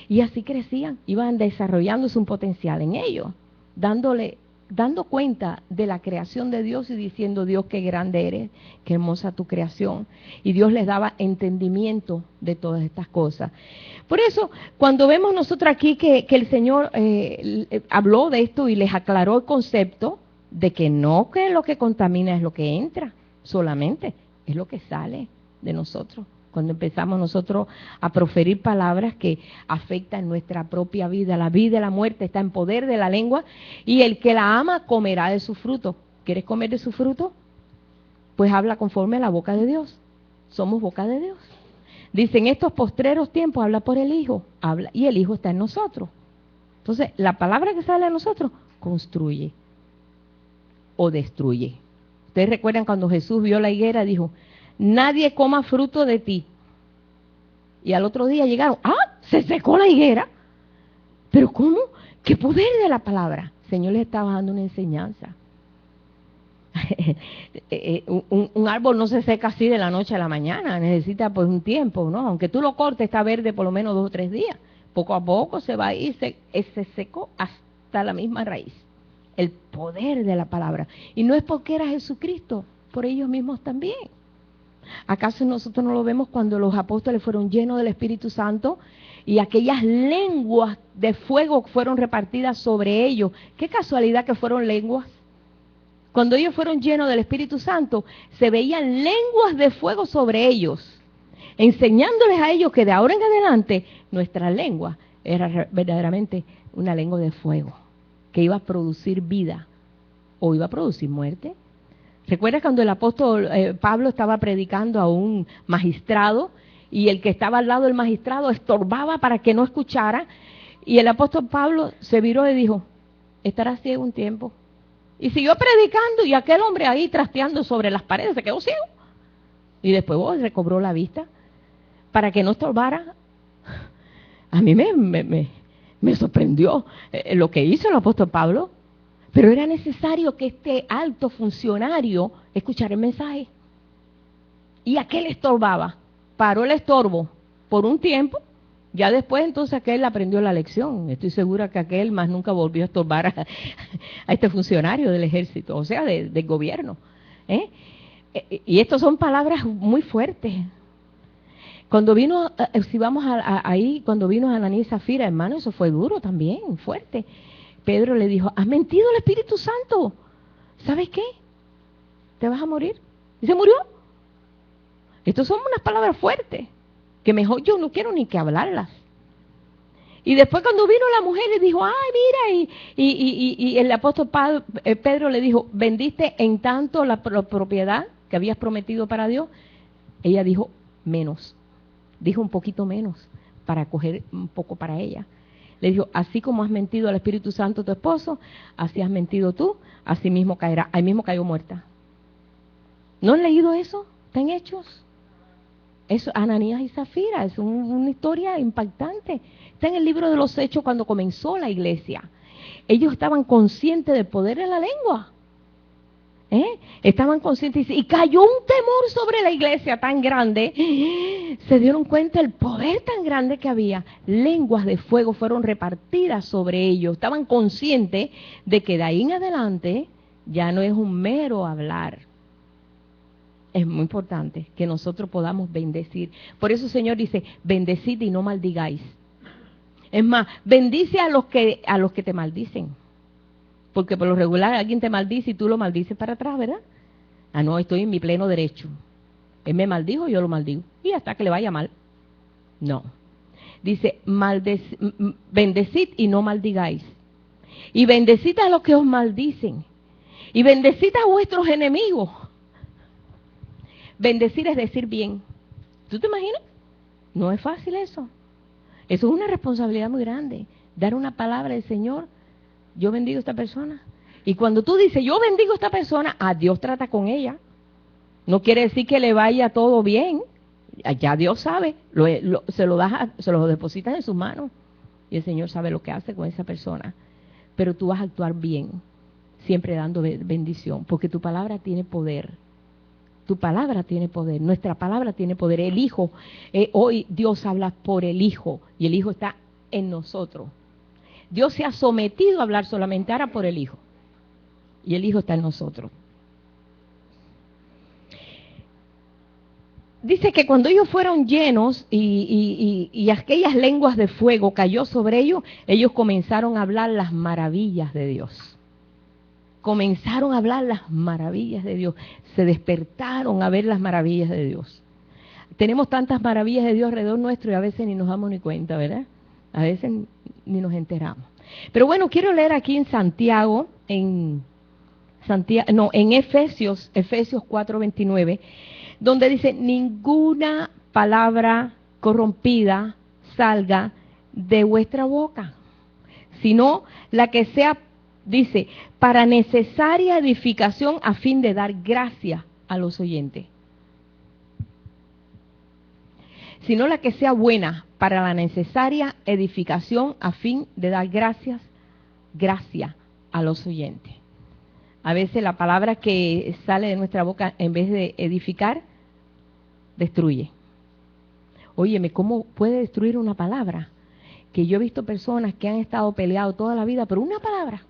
Y así crecían, iban desarrollándose un potencial en ellos, dando cuenta de la creación de Dios y diciendo, Dios, qué grande eres, qué hermosa tu creación. Y Dios les daba entendimiento de todas estas cosas. Por eso, cuando vemos nosotros aquí que el Señor habló de esto y les aclaró el concepto de que no que lo que contamina es lo que entra solamente, es lo que sale de nosotros. Cuando empezamos nosotros a proferir palabras que afectan nuestra propia vida. La vida y la muerte está en poder de la lengua y el que la ama comerá de su fruto. ¿Quieres comer de su fruto? Pues habla conforme a la boca de Dios. Somos boca de Dios. Dice, en estos postreros tiempos habla por el Hijo, habla, y el Hijo está en nosotros. Entonces, la palabra que sale a nosotros construye o destruye. Ustedes recuerdan cuando Jesús vio la higuera, dijo, nadie coma fruto de ti. Y al otro día llegaron, se secó la higuera. ¿Pero cómo? ¿Qué poder de la palabra? El Señor les estaba dando una enseñanza. un árbol no se seca así de la noche a la mañana, necesita pues un tiempo, ¿no? Aunque tú lo cortes, está verde por lo menos 2 o 3 días. Poco a poco se va a ir, se secó hasta la misma raíz. El poder de la palabra. Y no es porque era Jesucristo, por ellos mismos también. ¿Acaso nosotros no lo vemos cuando los apóstoles fueron llenos del Espíritu Santo y aquellas lenguas de fuego fueron repartidas sobre ellos? Qué casualidad que fueron lenguas. Cuando ellos fueron llenos del Espíritu Santo, se veían lenguas de fuego sobre ellos, enseñándoles a ellos que de ahora en adelante nuestra lengua era verdaderamente una lengua de fuego, que iba a producir vida o iba a producir muerte. ¿Recuerdas cuando el apóstol Pablo estaba predicando a un magistrado y el que estaba al lado del magistrado estorbaba para que no escuchara? Y el apóstol Pablo se viró y dijo, estará ciego un tiempo Y siguió predicando y aquel hombre ahí trasteando sobre las paredes se quedó ciego. Y después recobró la vista para que no estorbara. A mí me sorprendió lo que hizo el apóstol Pablo, pero era necesario que este alto funcionario escuchara el mensaje. Y aquel estorbaba, paró el estorbo por un tiempo, ya después entonces aquel aprendió la lección. Estoy segura que aquel más nunca volvió a estorbar a este funcionario del ejército, o sea, del gobierno. Y estas son palabras muy fuertes. Cuando vino, si vamos ahí, cuando vino Ananías y Zafira, hermano, eso fue duro también, fuerte. Pedro le dijo, has mentido al Espíritu Santo. ¿Sabes qué? Te vas a morir. Y se murió. Estas son unas palabras fuertes, que mejor yo no quiero ni que hablarlas. Y después cuando vino la mujer le dijo, ay, mira, y el apóstol Pedro le dijo, ¿vendiste en tanto la propiedad que habías prometido para Dios? Ella dijo, menos. Dijo un poquito menos, para coger un poco para ella. Le dijo, así como has mentido al Espíritu Santo tu esposo, así has mentido tú, así mismo caerá. Ahí mismo cayó muerta. ¿No han leído eso? ¿Están hechos? Eso, Ananías y Zafira, es una historia impactante. Está en el libro de los Hechos cuando comenzó la iglesia. Ellos estaban conscientes del poder de la lengua. Estaban conscientes y cayó un temor sobre la iglesia tan grande. Se dieron cuenta del poder tan grande que había. Lenguas de fuego fueron repartidas sobre ellos. Estaban conscientes de que de ahí en adelante ya no es un mero hablar. Es muy importante que nosotros podamos bendecir. Por eso el Señor dice, bendecid y no maldigáis. Es más, bendice a los que te maldicen. Porque por lo regular alguien te maldice y tú lo maldices para atrás, ¿verdad? Ah, no, estoy en mi pleno derecho. Él me maldijo, yo lo maldigo. Y hasta que le vaya mal. No. Dice, bendecid y no maldigáis. Y bendecid a los que os maldicen. Y bendecid a vuestros enemigos. Bendecir es decir bien. ¿Tú te imaginas? No es fácil eso. Eso es una responsabilidad muy grande. Dar una palabra del Señor. Yo bendigo a esta persona. Y cuando tú dices, yo bendigo a esta persona, a Dios trata con ella. No quiere decir que le vaya todo bien. Ya Dios sabe. Se lo depositas en sus manos. Y el Señor sabe lo que hace con esa persona. Pero tú vas a actuar bien. Siempre dando bendición. Porque tu palabra tiene poder. Tu palabra tiene poder. Nuestra palabra tiene poder. El Hijo, hoy Dios habla por el Hijo. Y el Hijo está en nosotros. Dios se ha sometido a hablar solamente ahora por el Hijo. Y el Hijo está en nosotros. Dice que cuando ellos fueron llenos y aquellas lenguas de fuego cayó sobre ellos, ellos comenzaron a hablar las maravillas de Dios. Comenzaron a hablar las maravillas de Dios. Se despertaron a ver las maravillas de Dios. Tenemos tantas maravillas de Dios alrededor nuestro y a veces ni nos damos ni cuenta, ¿verdad? A veces ni nos enteramos. Pero bueno, quiero leer aquí en Santiago, en Efesios 4:29, donde dice, ninguna palabra corrompida salga de vuestra boca, sino la que sea, dice, para necesaria edificación a fin de dar gracia a los oyentes. Sino la que sea buena para la necesaria edificación a fin de dar gracia a los oyentes. A veces la palabra que sale de nuestra boca, en vez de edificar, destruye. Óyeme, ¿cómo puede destruir una palabra? Que yo he visto personas que han estado peleados toda la vida por una palabra,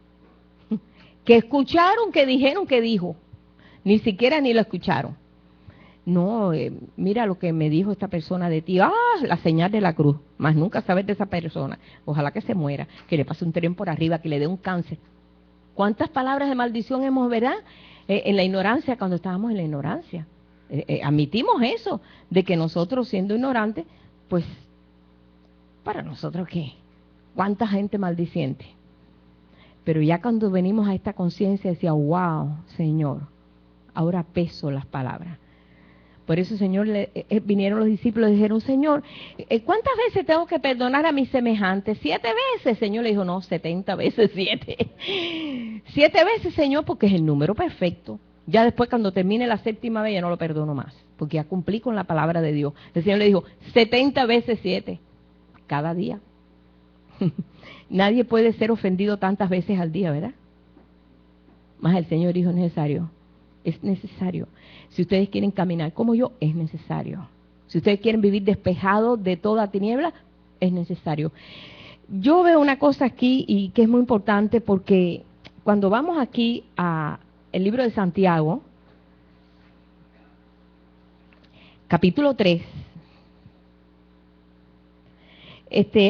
que escucharon, que dijeron que dijo, ni siquiera ni lo escucharon. No, mira lo que me dijo esta persona de ti, la señal de la cruz, más nunca saber de esa persona, ojalá que se muera, que le pase un tren por arriba, que le dé un cáncer. ¿Cuántas palabras de maldición hemos, verdad? En la ignorancia, cuando estábamos en la ignorancia. Admitimos eso, de que nosotros siendo ignorantes, pues, ¿para nosotros qué? ¿Cuánta gente maldiciente? Pero ya cuando venimos a esta conciencia, decía, wow, Señor, ahora peso las palabras. Por eso, Señor, vinieron los discípulos y dijeron, Señor, ¿cuántas veces tengo que perdonar a mis semejantes? 7 veces. Señor le dijo, no, 70 veces 7. 7 veces, Señor, porque es el número perfecto. Ya después, cuando termine la 7ª vez, ya no lo perdono más, porque ya cumplí con la palabra de Dios. El Señor le dijo, 70 veces 7, cada día. Nadie puede ser ofendido tantas veces al día, ¿verdad? Más el Señor dijo, es necesario. Si ustedes quieren caminar como yo, es necesario. Si ustedes quieren vivir despejados de toda tiniebla, es necesario. Yo veo una cosa aquí y que es muy importante, porque cuando vamos aquí a el libro de Santiago, capítulo 3,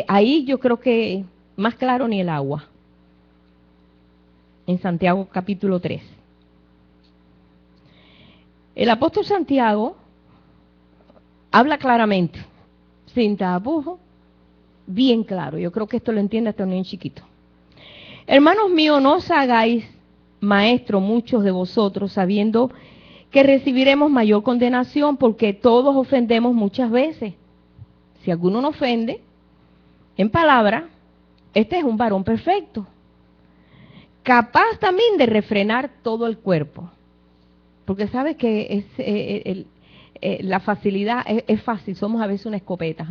ahí yo creo que más claro ni el agua. En Santiago capítulo 3. El apóstol Santiago habla claramente, sin tapujos, bien claro. Yo creo que esto lo entiende hasta un niño chiquito. Hermanos míos, no os hagáis maestros muchos de vosotros, sabiendo que recibiremos mayor condenación, porque todos ofendemos muchas veces. Si alguno no ofende, en palabra, este es un varón perfecto, capaz también de refrenar todo el cuerpo. Porque sabes que la facilidad es fácil, somos a veces una escopeta.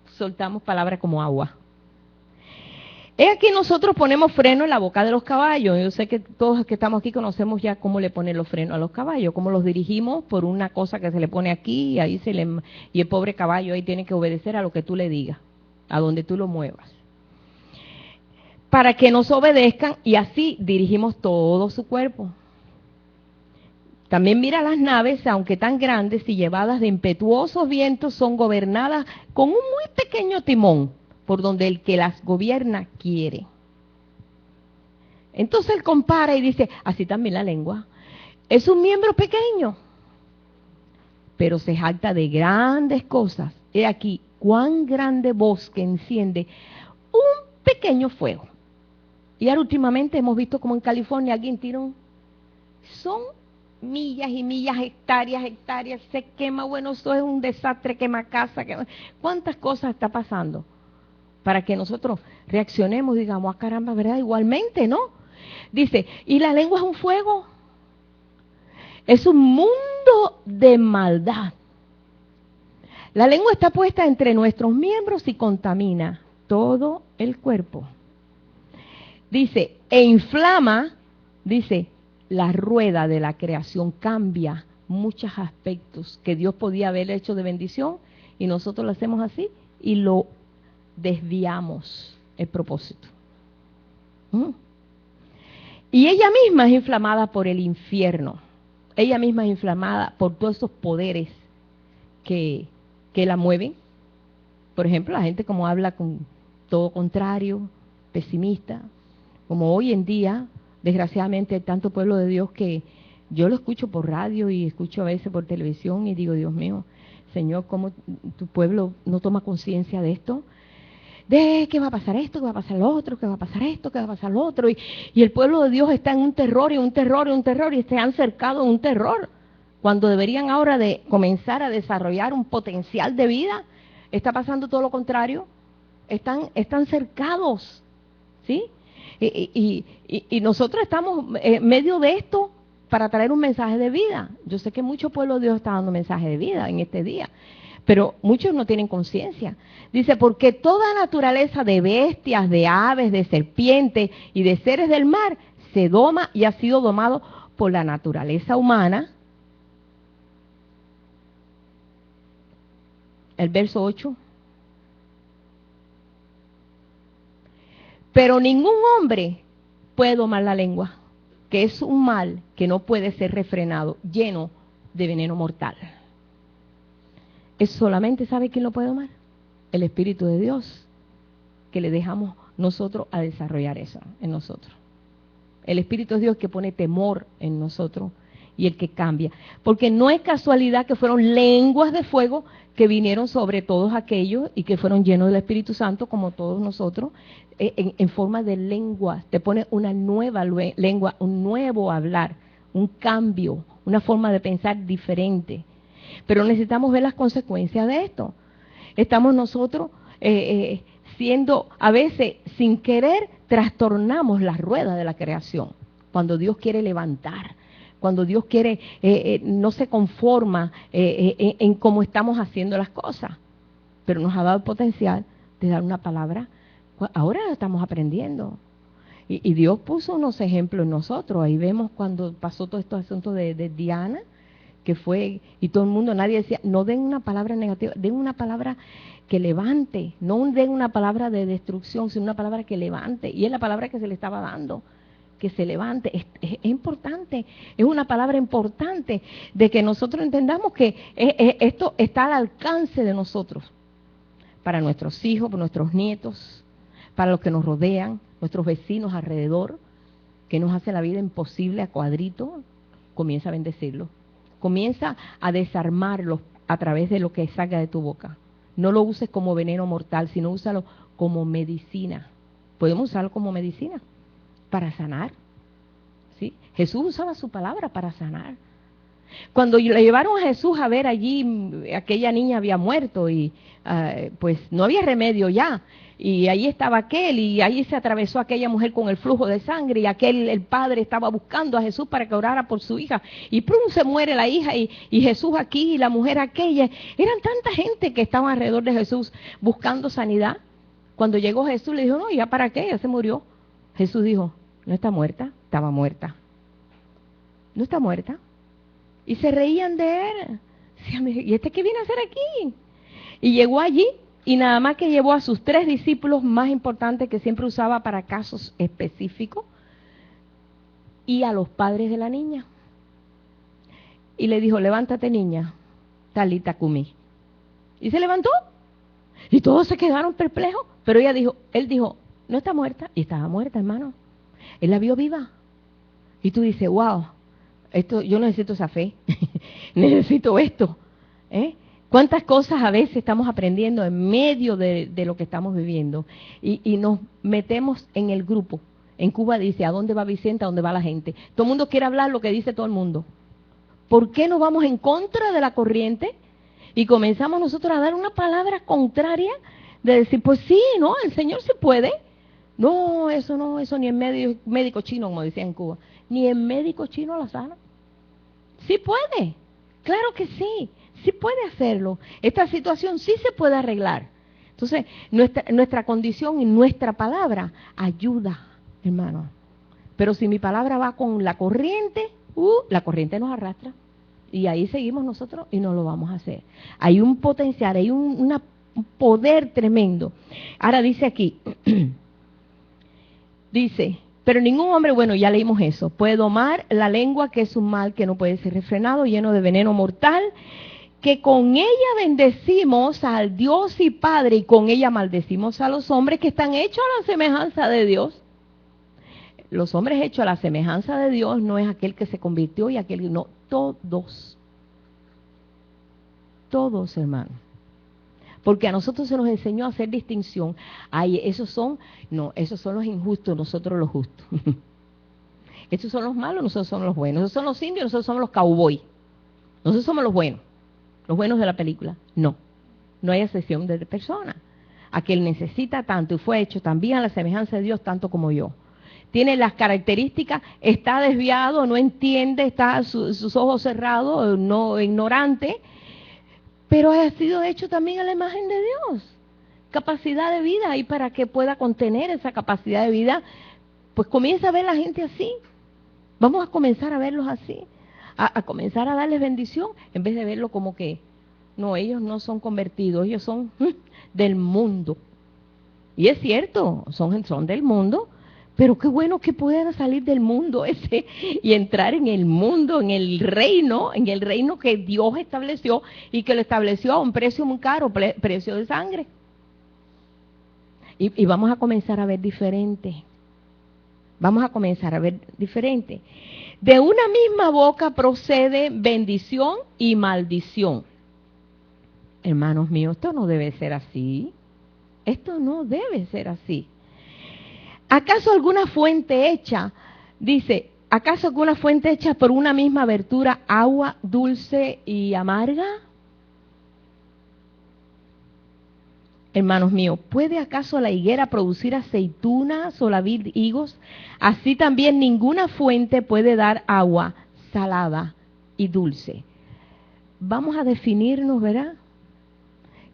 Soltamos palabras como agua. Es aquí nosotros ponemos freno en la boca de los caballos. Yo sé que todos los que estamos aquí conocemos ya cómo le ponen los frenos a los caballos, cómo los dirigimos por una cosa que se le pone aquí y ahí y el pobre caballo ahí tiene que obedecer a lo que tú le digas, a donde tú lo muevas, para que nos obedezcan, y así dirigimos todo su cuerpo. También mira las naves, aunque tan grandes y llevadas de impetuosos vientos, son gobernadas con un muy pequeño timón, por donde el que las gobierna quiere. Entonces él compara y dice, así también la lengua. Es un miembro pequeño, pero se jacta de grandes cosas. He aquí, cuán grande bosque enciende un pequeño fuego. Y ahora últimamente hemos visto como en California alguien tiró, son millas y millas, hectáreas, se quema, bueno, eso es un desastre, quema casa, ¿cuántas cosas está pasando? Para que nosotros reaccionemos y digamos, ah, caramba, ¿verdad? Igualmente, ¿no? Dice, y la lengua es un fuego, es un mundo de maldad. La lengua está puesta entre nuestros miembros y contamina todo el cuerpo. Dice, e inflama, dice, la rueda de la creación, cambia muchos aspectos que Dios podía haber hecho de bendición y nosotros lo hacemos así y lo desviamos el propósito. Y ella misma es inflamada por el infierno, ella misma es inflamada por todos esos poderes que la mueven. Por ejemplo, la gente como habla con todo contrario, pesimista, como hoy en día, desgraciadamente hay tanto pueblo de Dios que yo lo escucho por radio y escucho a veces por televisión y digo, Dios mío, Señor, ¿cómo tu pueblo no toma conciencia de esto? De qué va a pasar esto, qué va a pasar lo otro, qué va a pasar esto, qué va a pasar lo otro. Y el pueblo de Dios está en un terror y un terror y un terror y se han cercado en un terror. Cuando deberían ahora de comenzar a desarrollar un potencial de vida, está pasando todo lo contrario. Están cercados, ¿sí? Y nosotros estamos en medio de esto para traer un mensaje de vida. Yo sé que mucho pueblo de Dios está dando mensaje de vida en este día, pero muchos no tienen conciencia. Dice, porque toda naturaleza de bestias, de aves, de serpientes y de seres del mar se doma y ha sido domado por la naturaleza humana. El verso 8. Pero ningún hombre puede domar la lengua, que es un mal que no puede ser refrenado, lleno de veneno mortal. Es solamente, ¿sabe quién lo puede domar? El Espíritu de Dios, que le dejamos nosotros a desarrollar eso en nosotros. El Espíritu de Dios que pone temor en nosotros y el que cambia. Porque no es casualidad que fueron lenguas de fuego que vinieron sobre todos aquellos y que fueron llenos del Espíritu Santo, como todos nosotros, en forma de lengua. Te pone una nueva lengua, un nuevo hablar, un cambio, una forma de pensar diferente. Pero necesitamos ver las consecuencias de esto. Estamos nosotros siendo, a veces, sin querer, trastornamos la rueda de la creación. Cuando Dios quiere levantar, cuando Dios quiere, no se conforma en cómo estamos haciendo las cosas. Pero nos ha dado el potencial de dar una palabra. Ahora estamos aprendiendo. Y Dios puso unos ejemplos en nosotros. Ahí vemos cuando pasó todo estos asuntos de Diana, que fue, y todo el mundo, nadie decía, no den una palabra negativa, den una palabra que levante, no den una palabra de destrucción, sino una palabra que levante. Y es la palabra que se le estaba dando, que se levante. Es importante, es una palabra importante de que nosotros entendamos que esto está al alcance de nosotros, para nuestros hijos, para nuestros nietos, para los que nos rodean, nuestros vecinos alrededor, que nos hace la vida imposible a cuadrito. Comienza a bendecirlos. Comienza a desarmarlos a través de lo que salga de tu boca. No lo uses como veneno mortal, sino úsalo como medicina. Podemos usarlo como medicina para sanar. ¿Sí? Jesús usaba su palabra para sanar. Cuando le llevaron a Jesús a ver allí, aquella niña había muerto y pues no había remedio ya. Y ahí estaba aquel, y ahí se atravesó aquella mujer con el flujo de sangre, y el padre estaba buscando a Jesús para que orara por su hija, y ¡prum! Se muere la hija, y Jesús aquí, y la mujer aquella. Eran tanta gente que estaba alrededor de Jesús buscando sanidad. Cuando llegó Jesús, le dijo, no, ¿ya para qué? Ya se murió. Jesús dijo, no está muerta, estaba muerta. No está muerta. Y se reían de él. Decían, ¿y este qué viene a hacer aquí? Y llegó allí, y nada más que llevó a sus 3 discípulos más importantes que siempre usaba para casos específicos, y a los padres de la niña. Y le dijo, levántate niña, talita cumi. Y se levantó. Y todos se quedaron perplejos. Pero él dijo, no está muerta. Y estaba muerta, hermano. Él la vio viva. Y tú dices, wow, yo necesito esa fe. Necesito esto. ¿Cuántas cosas a veces estamos aprendiendo en medio de lo que estamos viviendo? Y nos metemos en el grupo. En Cuba dice, ¿a dónde va Vicente? ¿A dónde va la gente? Todo el mundo quiere hablar lo que dice todo el mundo. ¿Por qué no vamos en contra de la corriente? Y comenzamos nosotros a dar una palabra contraria de decir, pues sí, no, el Señor sí puede. No, eso ni en médico chino, como decía en Cuba, ni en médico chino la sana. Sí puede, claro que sí. Sí puede hacerlo. Esta situación sí se puede arreglar. Entonces, nuestra condición y nuestra palabra ayuda, hermano. Pero si mi palabra va con la corriente nos arrastra. Y ahí seguimos nosotros y no lo vamos a hacer. Hay un potencial, hay un poder tremendo. Ahora dice aquí, dice, pero ningún hombre, bueno, ya leímos eso, puede domar la lengua, que es un mal que no puede ser refrenado, lleno de veneno mortal, que con ella bendecimos al Dios y Padre, y con ella maldecimos a los hombres que están hechos a la semejanza de Dios. Los hombres hechos a la semejanza de Dios no es aquel que se convirtió y aquel que no, todos. Todos, hermanos. Porque a nosotros se nos enseñó a hacer distinción. Ay, esos son los injustos, nosotros los justos. Estos son los malos, nosotros somos los buenos. Esos son los indios, nosotros somos los cowboys. Nosotros somos los buenos de la película. No hay excepción de persona. Aquel necesita tanto y fue hecho también a la semejanza de Dios tanto como yo. Tiene las características, está desviado, no entiende, está sus ojos cerrados, no ignorante, pero ha sido hecho también a la imagen de Dios. Capacidad de vida, y para que pueda contener esa capacidad de vida, pues comienza a ver la gente así. Vamos a comenzar a verlos así. A comenzar a darles bendición, en vez de verlo como que, no, ellos no son convertidos, ellos son del mundo. Y es cierto, son del mundo, pero qué bueno que puedan salir del mundo ese y entrar en el mundo, en el reino que Dios estableció, y que lo estableció a un precio muy caro, precio de sangre. Y vamos a comenzar a ver diferente. Vamos a comenzar a ver diferente. De una misma boca procede bendición y maldición. Hermanos míos, esto no debe ser así. Esto no debe ser así. ¿Acaso alguna fuente hecha, dice, ¿Acaso alguna fuente hecha por una misma abertura, agua dulce y amarga? Hermanos míos, ¿puede acaso la higuera producir aceitunas o la vid higos? Así también ninguna fuente puede dar agua salada y dulce. Vamos a definirnos, ¿verdad?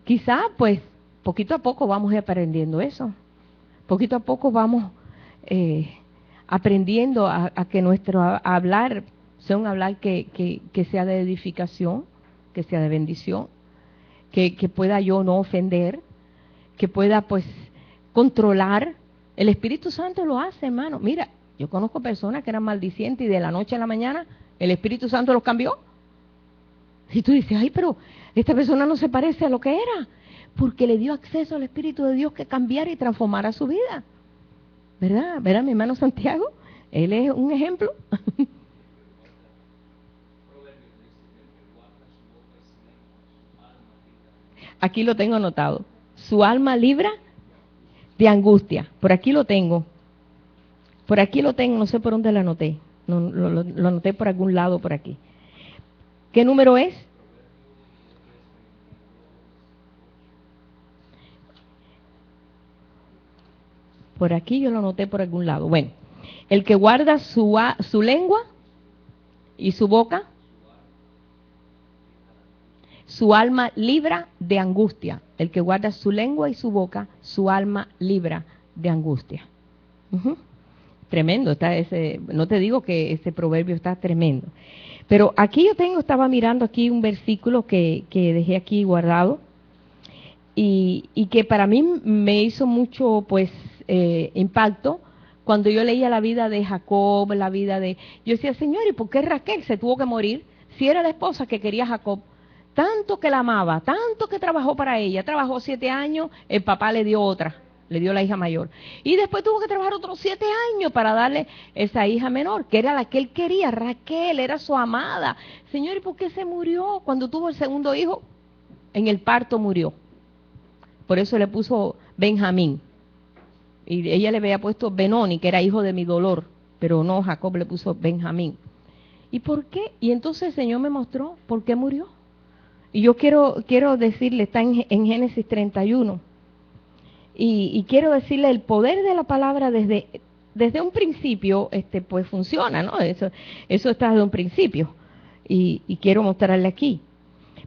Quizá, pues, poquito a poco vamos a ir aprendiendo eso. Poquito a poco vamos aprendiendo a que nuestro hablar sea un hablar que sea de edificación, que sea de bendición, que pueda yo no ofender, que pueda, pues, controlar. El Espíritu Santo lo hace, hermano. Mira, yo conozco personas que eran maldicientes y de la noche a la mañana el Espíritu Santo los cambió. Y tú dices, ay, pero esta persona no se parece a lo que era, porque le dio acceso al Espíritu de Dios que cambiara y transformara su vida. ¿Verdad? ¿Verdad, mi hermano Santiago? Él es un ejemplo. Aquí lo tengo anotado. Su alma libra de angustia. Por aquí lo tengo. Por aquí lo tengo, no sé por dónde lo anoté. No, lo anoté por algún lado por aquí. ¿Qué número es? Por aquí yo lo anoté por algún lado. Bueno, el que guarda su lengua y su boca, su alma libra de angustia. El que guarda su lengua y su boca, su alma libra de angustia. Tremendo está ese, no te digo que ese proverbio está tremendo. Pero aquí estaba mirando aquí un versículo que dejé aquí guardado y que para mí me hizo mucho, pues, impacto cuando yo leía la vida de Jacob, la vida de... Yo decía, Señor, ¿y por qué Raquel se tuvo que morir si era la esposa que quería a Jacob? Tanto que la amaba, tanto que trabajó para ella, trabajó 7 años, el papá le dio otra, le dio la hija mayor. Y después tuvo que trabajar otros 7 años para darle esa hija menor, que era la que él quería, Raquel, era su amada. Señor, ¿y por qué se murió? Cuando tuvo el segundo hijo, en el parto murió. Por eso le puso Benjamín. Y ella le había puesto Benoni, que era hijo de mi dolor, pero no, Jacob le puso Benjamín. ¿Y por qué? Y entonces el Señor me mostró por qué murió. Y yo quiero decirle, está en Génesis 31, y quiero decirle el poder de la palabra desde un principio, pues funciona, ¿no? Eso está desde un principio, y quiero mostrarle aquí.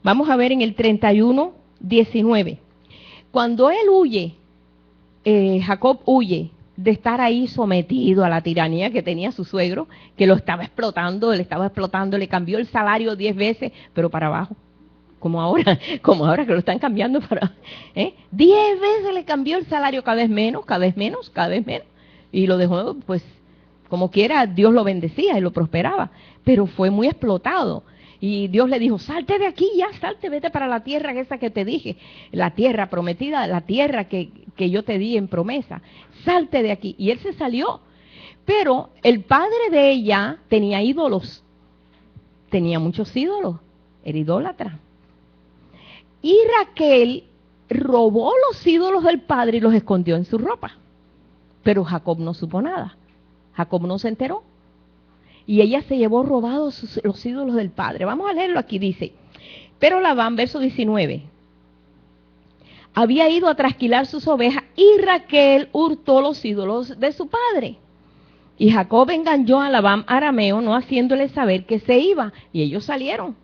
Vamos a ver en el 31:19. Cuando él huye, Jacob huye de estar ahí sometido a la tiranía que tenía su suegro, que lo estaba explotando, le cambió el salario 10 veces, pero para abajo. Como ahora que lo están cambiando para... 10 veces le cambió el salario, cada vez menos, y lo dejó, pues, como quiera, Dios lo bendecía y lo prosperaba, pero fue muy explotado. Y Dios le dijo, salte de aquí ya, salte, vete para la tierra esa que te dije, la tierra prometida, la tierra que yo te di en promesa, salte de aquí. Y él se salió, pero el padre de ella tenía ídolos, tenía muchos ídolos, era idólatra. Y Raquel robó los ídolos del padre y los escondió en su ropa. Pero Jacob no supo nada. Jacob no se enteró. Y ella se llevó robados los ídolos del padre. Vamos a leerlo aquí, dice. Pero Labán, verso 19. Había ido a trasquilar sus ovejas y Raquel hurtó los ídolos de su padre. Y Jacob engañó a Labán arameo, no haciéndole saber que se iba. Y ellos salieron.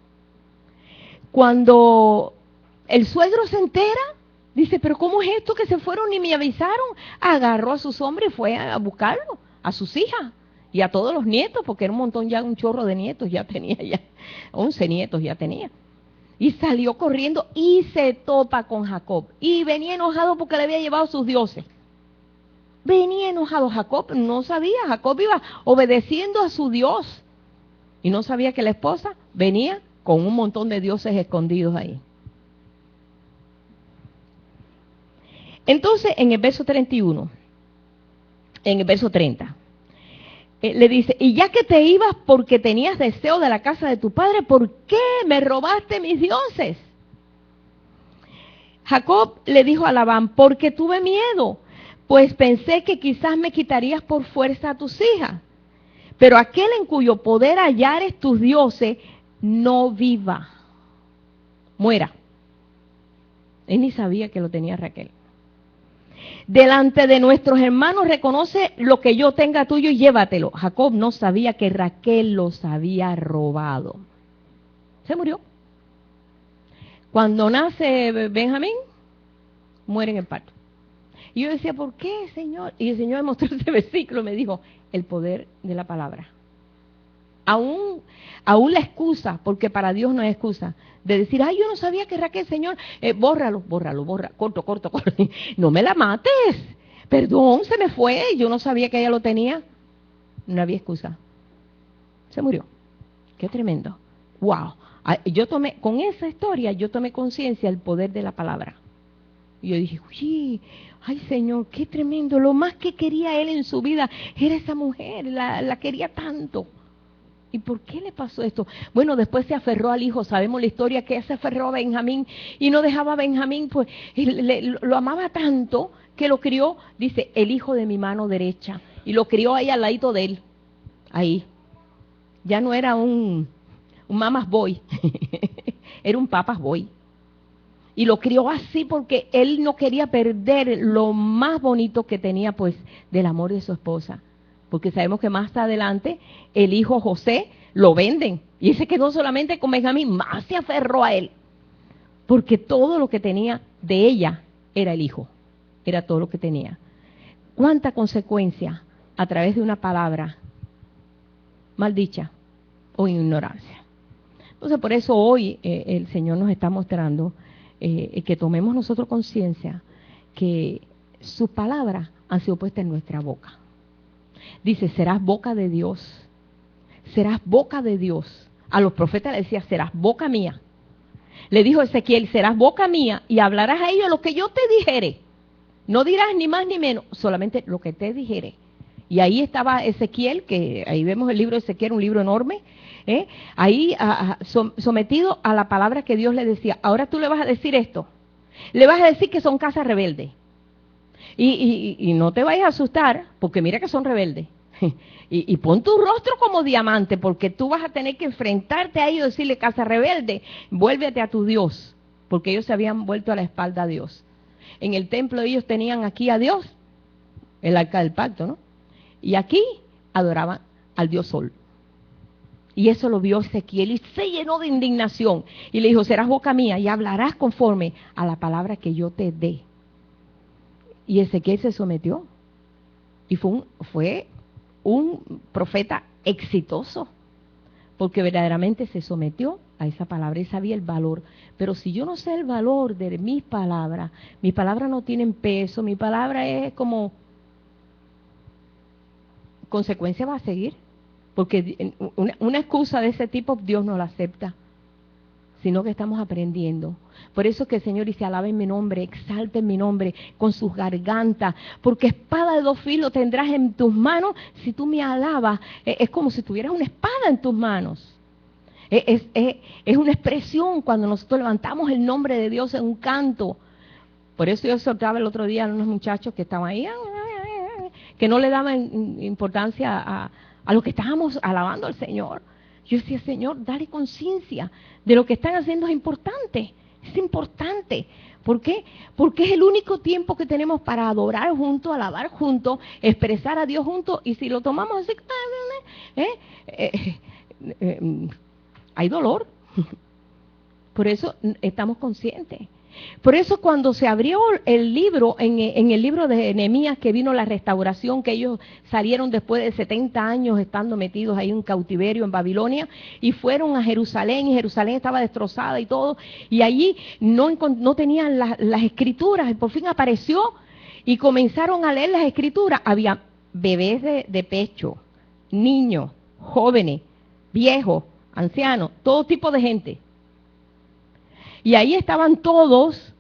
Cuando el suegro se entera, dice, pero ¿cómo es esto que se fueron y me avisaron? Agarró a sus hombres y fue a buscarlo, a sus hijas y a todos los nietos, porque era un montón ya, un chorro de nietos ya tenía ya, 11 nietos ya tenía. Y salió corriendo y se topa con Jacob. Y venía enojado porque le había llevado sus dioses. Venía enojado Jacob, no sabía, Jacob iba obedeciendo a su Dios. Y no sabía que la esposa venía con un montón de dioses escondidos ahí. Entonces, en el verso 31, en el verso 30, le dice, y ya que te ibas porque tenías deseo de la casa de tu padre, ¿por qué me robaste mis dioses? Jacob le dijo a Labán, porque tuve miedo, pues pensé que quizás me quitarías por fuerza a tus hijas. Pero aquel en cuyo poder hallares tus dioses, no viva, muera. Él ni sabía que lo tenía Raquel. Delante de nuestros hermanos reconoce lo que yo tenga tuyo y llévatelo. Jacob no sabía que Raquel los había robado. Se murió. Cuando nace Benjamín, muere en el parto. Y yo decía, ¿por qué, Señor? Y el Señor me mostró ese versículo, me dijo, el poder de la palabra. Aún la excusa, porque para Dios no hay excusa, de decir, ay, yo no sabía que Raquel, Señor, bórralo, corto. No me la mates. Perdón, se me fue, yo no sabía que ella lo tenía. No había excusa. Se murió. Qué tremendo. Wow. Con esa historia, yo tomé conciencia del poder de la palabra. Y yo dije, uy, ay Señor, qué tremendo. Lo más que quería él en su vida era esa mujer, la quería tanto. ¿Y por qué le pasó esto? Bueno, después se aferró al hijo, sabemos la historia que se aferró a Benjamín y no dejaba a Benjamín, pues lo amaba tanto que lo crió, dice, el hijo de mi mano derecha. Y lo crió ahí al ladito de él, ahí. Ya no era un mamas boy, era un papas boy. Y lo crió así porque él no quería perder lo más bonito que tenía, pues, del amor de su esposa. Porque sabemos que más adelante el hijo José lo venden. Y ese quedó solamente con Benjamín, más se aferró a él. Porque todo lo que tenía de ella era el hijo. Era todo lo que tenía. ¿Cuánta consecuencia a través de una palabra maldicha o ignorancia? Entonces, por eso hoy el Señor nos está mostrando que tomemos nosotros conciencia que sus palabras han sido puestas en nuestra boca. Dice, serás boca de Dios. Serás boca de Dios. A los profetas le decía, serás boca mía. Le dijo Ezequiel, serás boca mía y hablarás a ellos lo que yo te dijere. No dirás ni más ni menos, solamente lo que te dijere. Y ahí estaba Ezequiel, que ahí vemos el libro de Ezequiel, un libro enorme, ahí sometido a la palabra que Dios le decía. Ahora tú le vas a decir esto. Le vas a decir que son casas rebeldes. Y no te vayas a asustar, porque mira que son rebeldes. Y pon tu rostro como diamante, porque tú vas a tener que enfrentarte a ellos y decirle, casa rebelde, vuélvete a tu Dios, porque ellos se habían vuelto a la espalda a Dios. En el templo ellos tenían aquí a Dios, el arca del pacto, ¿no? Y aquí adoraban al Dios Sol. Y eso lo vio Ezequiel y se llenó de indignación. Y le dijo, serás boca mía y hablarás conforme a la palabra que yo te dé. Y Ezequiel se sometió. Y fue un profeta exitoso. Porque verdaderamente se sometió a esa palabra y sabía el valor. Pero si yo no sé el valor de mis palabras no tienen peso, mi palabra es como... consecuencia va a seguir. Porque una excusa de ese tipo Dios no la acepta, sino que estamos aprendiendo. Por eso que el Señor dice, alaben mi nombre, exalten mi nombre con sus gargantas, porque espada de dos filos tendrás en tus manos. Si tú me alabas, es como si tuvieras una espada en tus manos. Es una expresión cuando nosotros levantamos el nombre de Dios en un canto. Por eso yo exhortaba el otro día a unos muchachos que estaban ahí, que no le daban importancia a lo que estábamos alabando al Señor. Yo decía, Señor, dale conciencia de lo que están haciendo, es importante. Es importante. ¿Por qué? Porque es el único tiempo que tenemos para adorar juntos, alabar juntos, expresar a Dios juntos. Y si lo tomamos así, hay dolor. Por eso estamos conscientes. Por eso cuando se abrió el libro, en el libro de Nehemías, que vino la restauración, que ellos salieron después de 70 años estando metidos ahí en cautiverio en Babilonia, y fueron a Jerusalén, y Jerusalén estaba destrozada y todo, y allí no tenían las escrituras, y por fin apareció, y comenzaron a leer las escrituras. Había bebés de pecho, niños, jóvenes, viejos, ancianos, todo tipo de gente. Y ahí estaban todos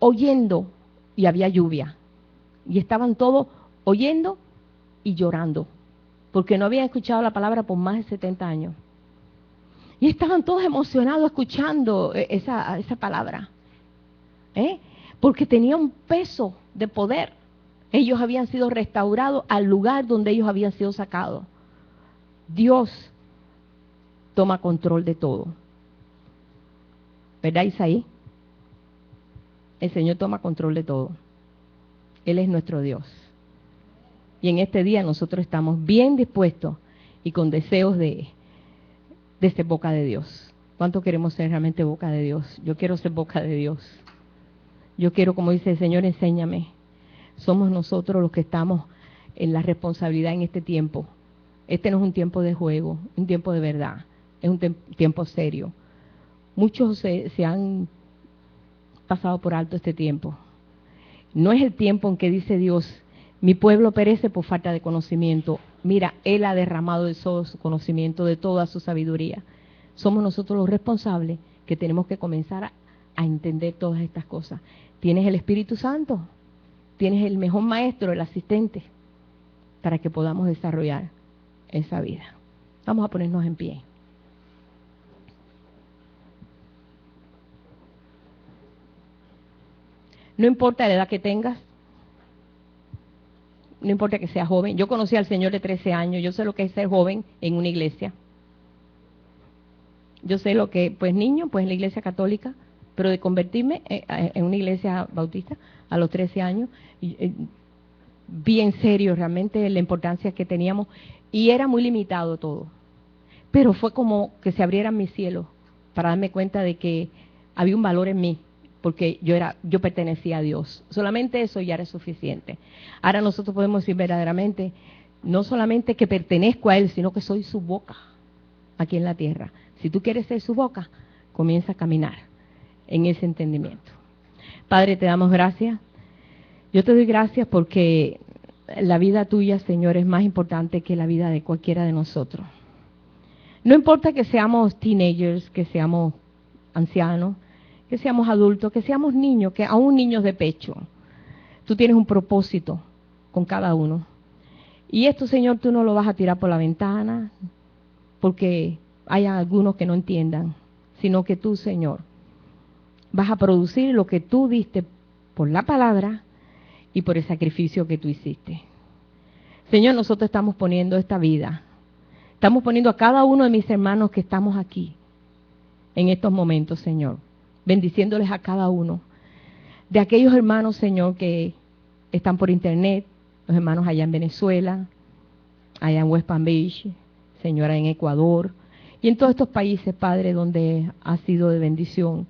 oyendo, y había lluvia. Y estaban todos oyendo y llorando, porque no habían escuchado la palabra por más de 70 años. Y estaban todos emocionados escuchando esa palabra, porque tenía un peso de poder. Ellos habían sido restaurados al lugar donde ellos habían sido sacados. Dios toma control de todo. ¿Verdad, Isaí? El Señor toma control de todo. Él es nuestro Dios. Y en este día nosotros estamos bien dispuestos y con deseos de ser boca de Dios. ¿Cuánto queremos ser realmente boca de Dios? Yo quiero ser boca de Dios. Yo quiero, como dice el Señor, enséñame. Somos nosotros los que estamos en la responsabilidad en este tiempo. Este no es un tiempo de juego, un tiempo de verdad. Es un tiempo serio. Muchos se han pasado por alto este tiempo. No es el tiempo en que dice Dios, mi pueblo perece por falta de conocimiento. Mira, Él ha derramado de todo su conocimiento, de toda su sabiduría. Somos nosotros los responsables que tenemos que comenzar a entender todas estas cosas. Tienes el Espíritu Santo, tienes el mejor maestro, el asistente, para que podamos desarrollar esa vida. Vamos a ponernos en pie. No importa la edad que tengas, no importa que seas joven. Yo conocí al Señor de 13 años, yo sé lo que es ser joven en una iglesia. Yo sé lo que, pues niño, pues en la iglesia católica, pero de convertirme en una iglesia bautista a los 13 años, vi en serio realmente la importancia que teníamos y era muy limitado todo. Pero fue como que se abrieran mis cielos para darme cuenta de que había un valor en mí, porque yo pertenecía a Dios. Solamente eso ya era suficiente. Ahora nosotros podemos decir verdaderamente, no solamente que pertenezco a Él, sino que soy su boca aquí en la tierra. Si tú quieres ser su boca, comienza a caminar en ese entendimiento. Padre, te damos gracias. Yo te doy gracias porque la vida tuya, Señor, es más importante que la vida de cualquiera de nosotros. No importa que seamos teenagers, que seamos ancianos, que seamos adultos, que seamos niños, que aún niños de pecho. Tú tienes un propósito con cada uno. Y esto, Señor, tú no lo vas a tirar por la ventana porque hay algunos que no entiendan, sino que tú, Señor, vas a producir lo que tú diste por la palabra y por el sacrificio que tú hiciste. Señor, nosotros estamos poniendo esta vida, estamos poniendo a cada uno de mis hermanos que estamos aquí en estos momentos, Señor, bendiciéndoles a cada uno. De aquellos hermanos, Señor, que están por internet, los hermanos allá en Venezuela, allá en West Palm Beach, Señora, en Ecuador, y en todos estos países, Padre, donde ha sido de bendición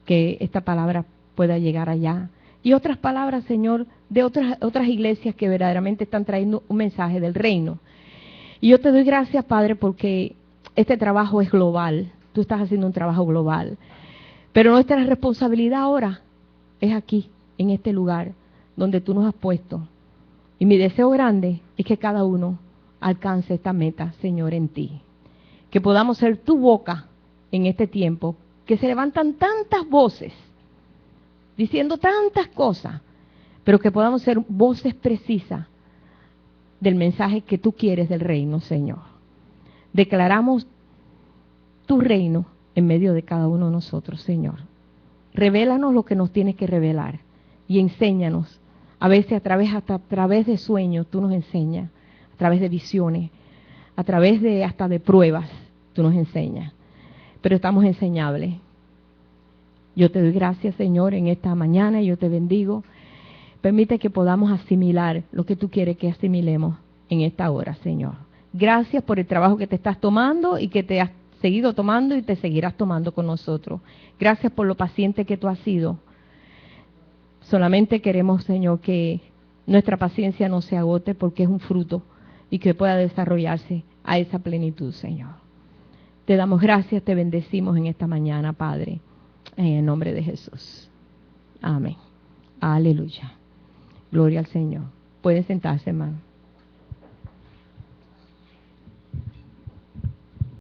que esta palabra pueda llegar allá. Y otras palabras, Señor, de otras iglesias que verdaderamente están trayendo un mensaje del reino. Y yo te doy gracias, Padre, porque este trabajo es global. Tú estás haciendo un trabajo global. Pero nuestra responsabilidad ahora es aquí, en este lugar, donde tú nos has puesto. Y mi deseo grande es que cada uno alcance esta meta, Señor, en ti. Que podamos ser tu boca en este tiempo, que se levantan tantas voces, diciendo tantas cosas, pero que podamos ser voces precisas del mensaje que tú quieres del reino, Señor. Declaramos tu reino en medio de cada uno de nosotros, Señor. Revélanos lo que nos tienes que revelar y enséñanos. A veces hasta a través de sueños tú nos enseñas, a través de visiones, a través de hasta de pruebas tú nos enseñas. Pero estamos enseñables. Yo te doy gracias, Señor, en esta mañana y yo te bendigo. Permite que podamos asimilar lo que tú quieres que asimilemos en esta hora, Señor. Gracias por el trabajo que te estás tomando y que te has seguido tomando y te seguirás tomando con nosotros. Gracias por lo paciente que tú has sido. Solamente queremos, Señor, que nuestra paciencia no se agote porque es un fruto y que pueda desarrollarse a esa plenitud, Señor. Te damos gracias, te bendecimos en esta mañana, Padre, en el nombre de Jesús. Amén. Aleluya. Gloria al Señor. Pueden sentarse, hermano.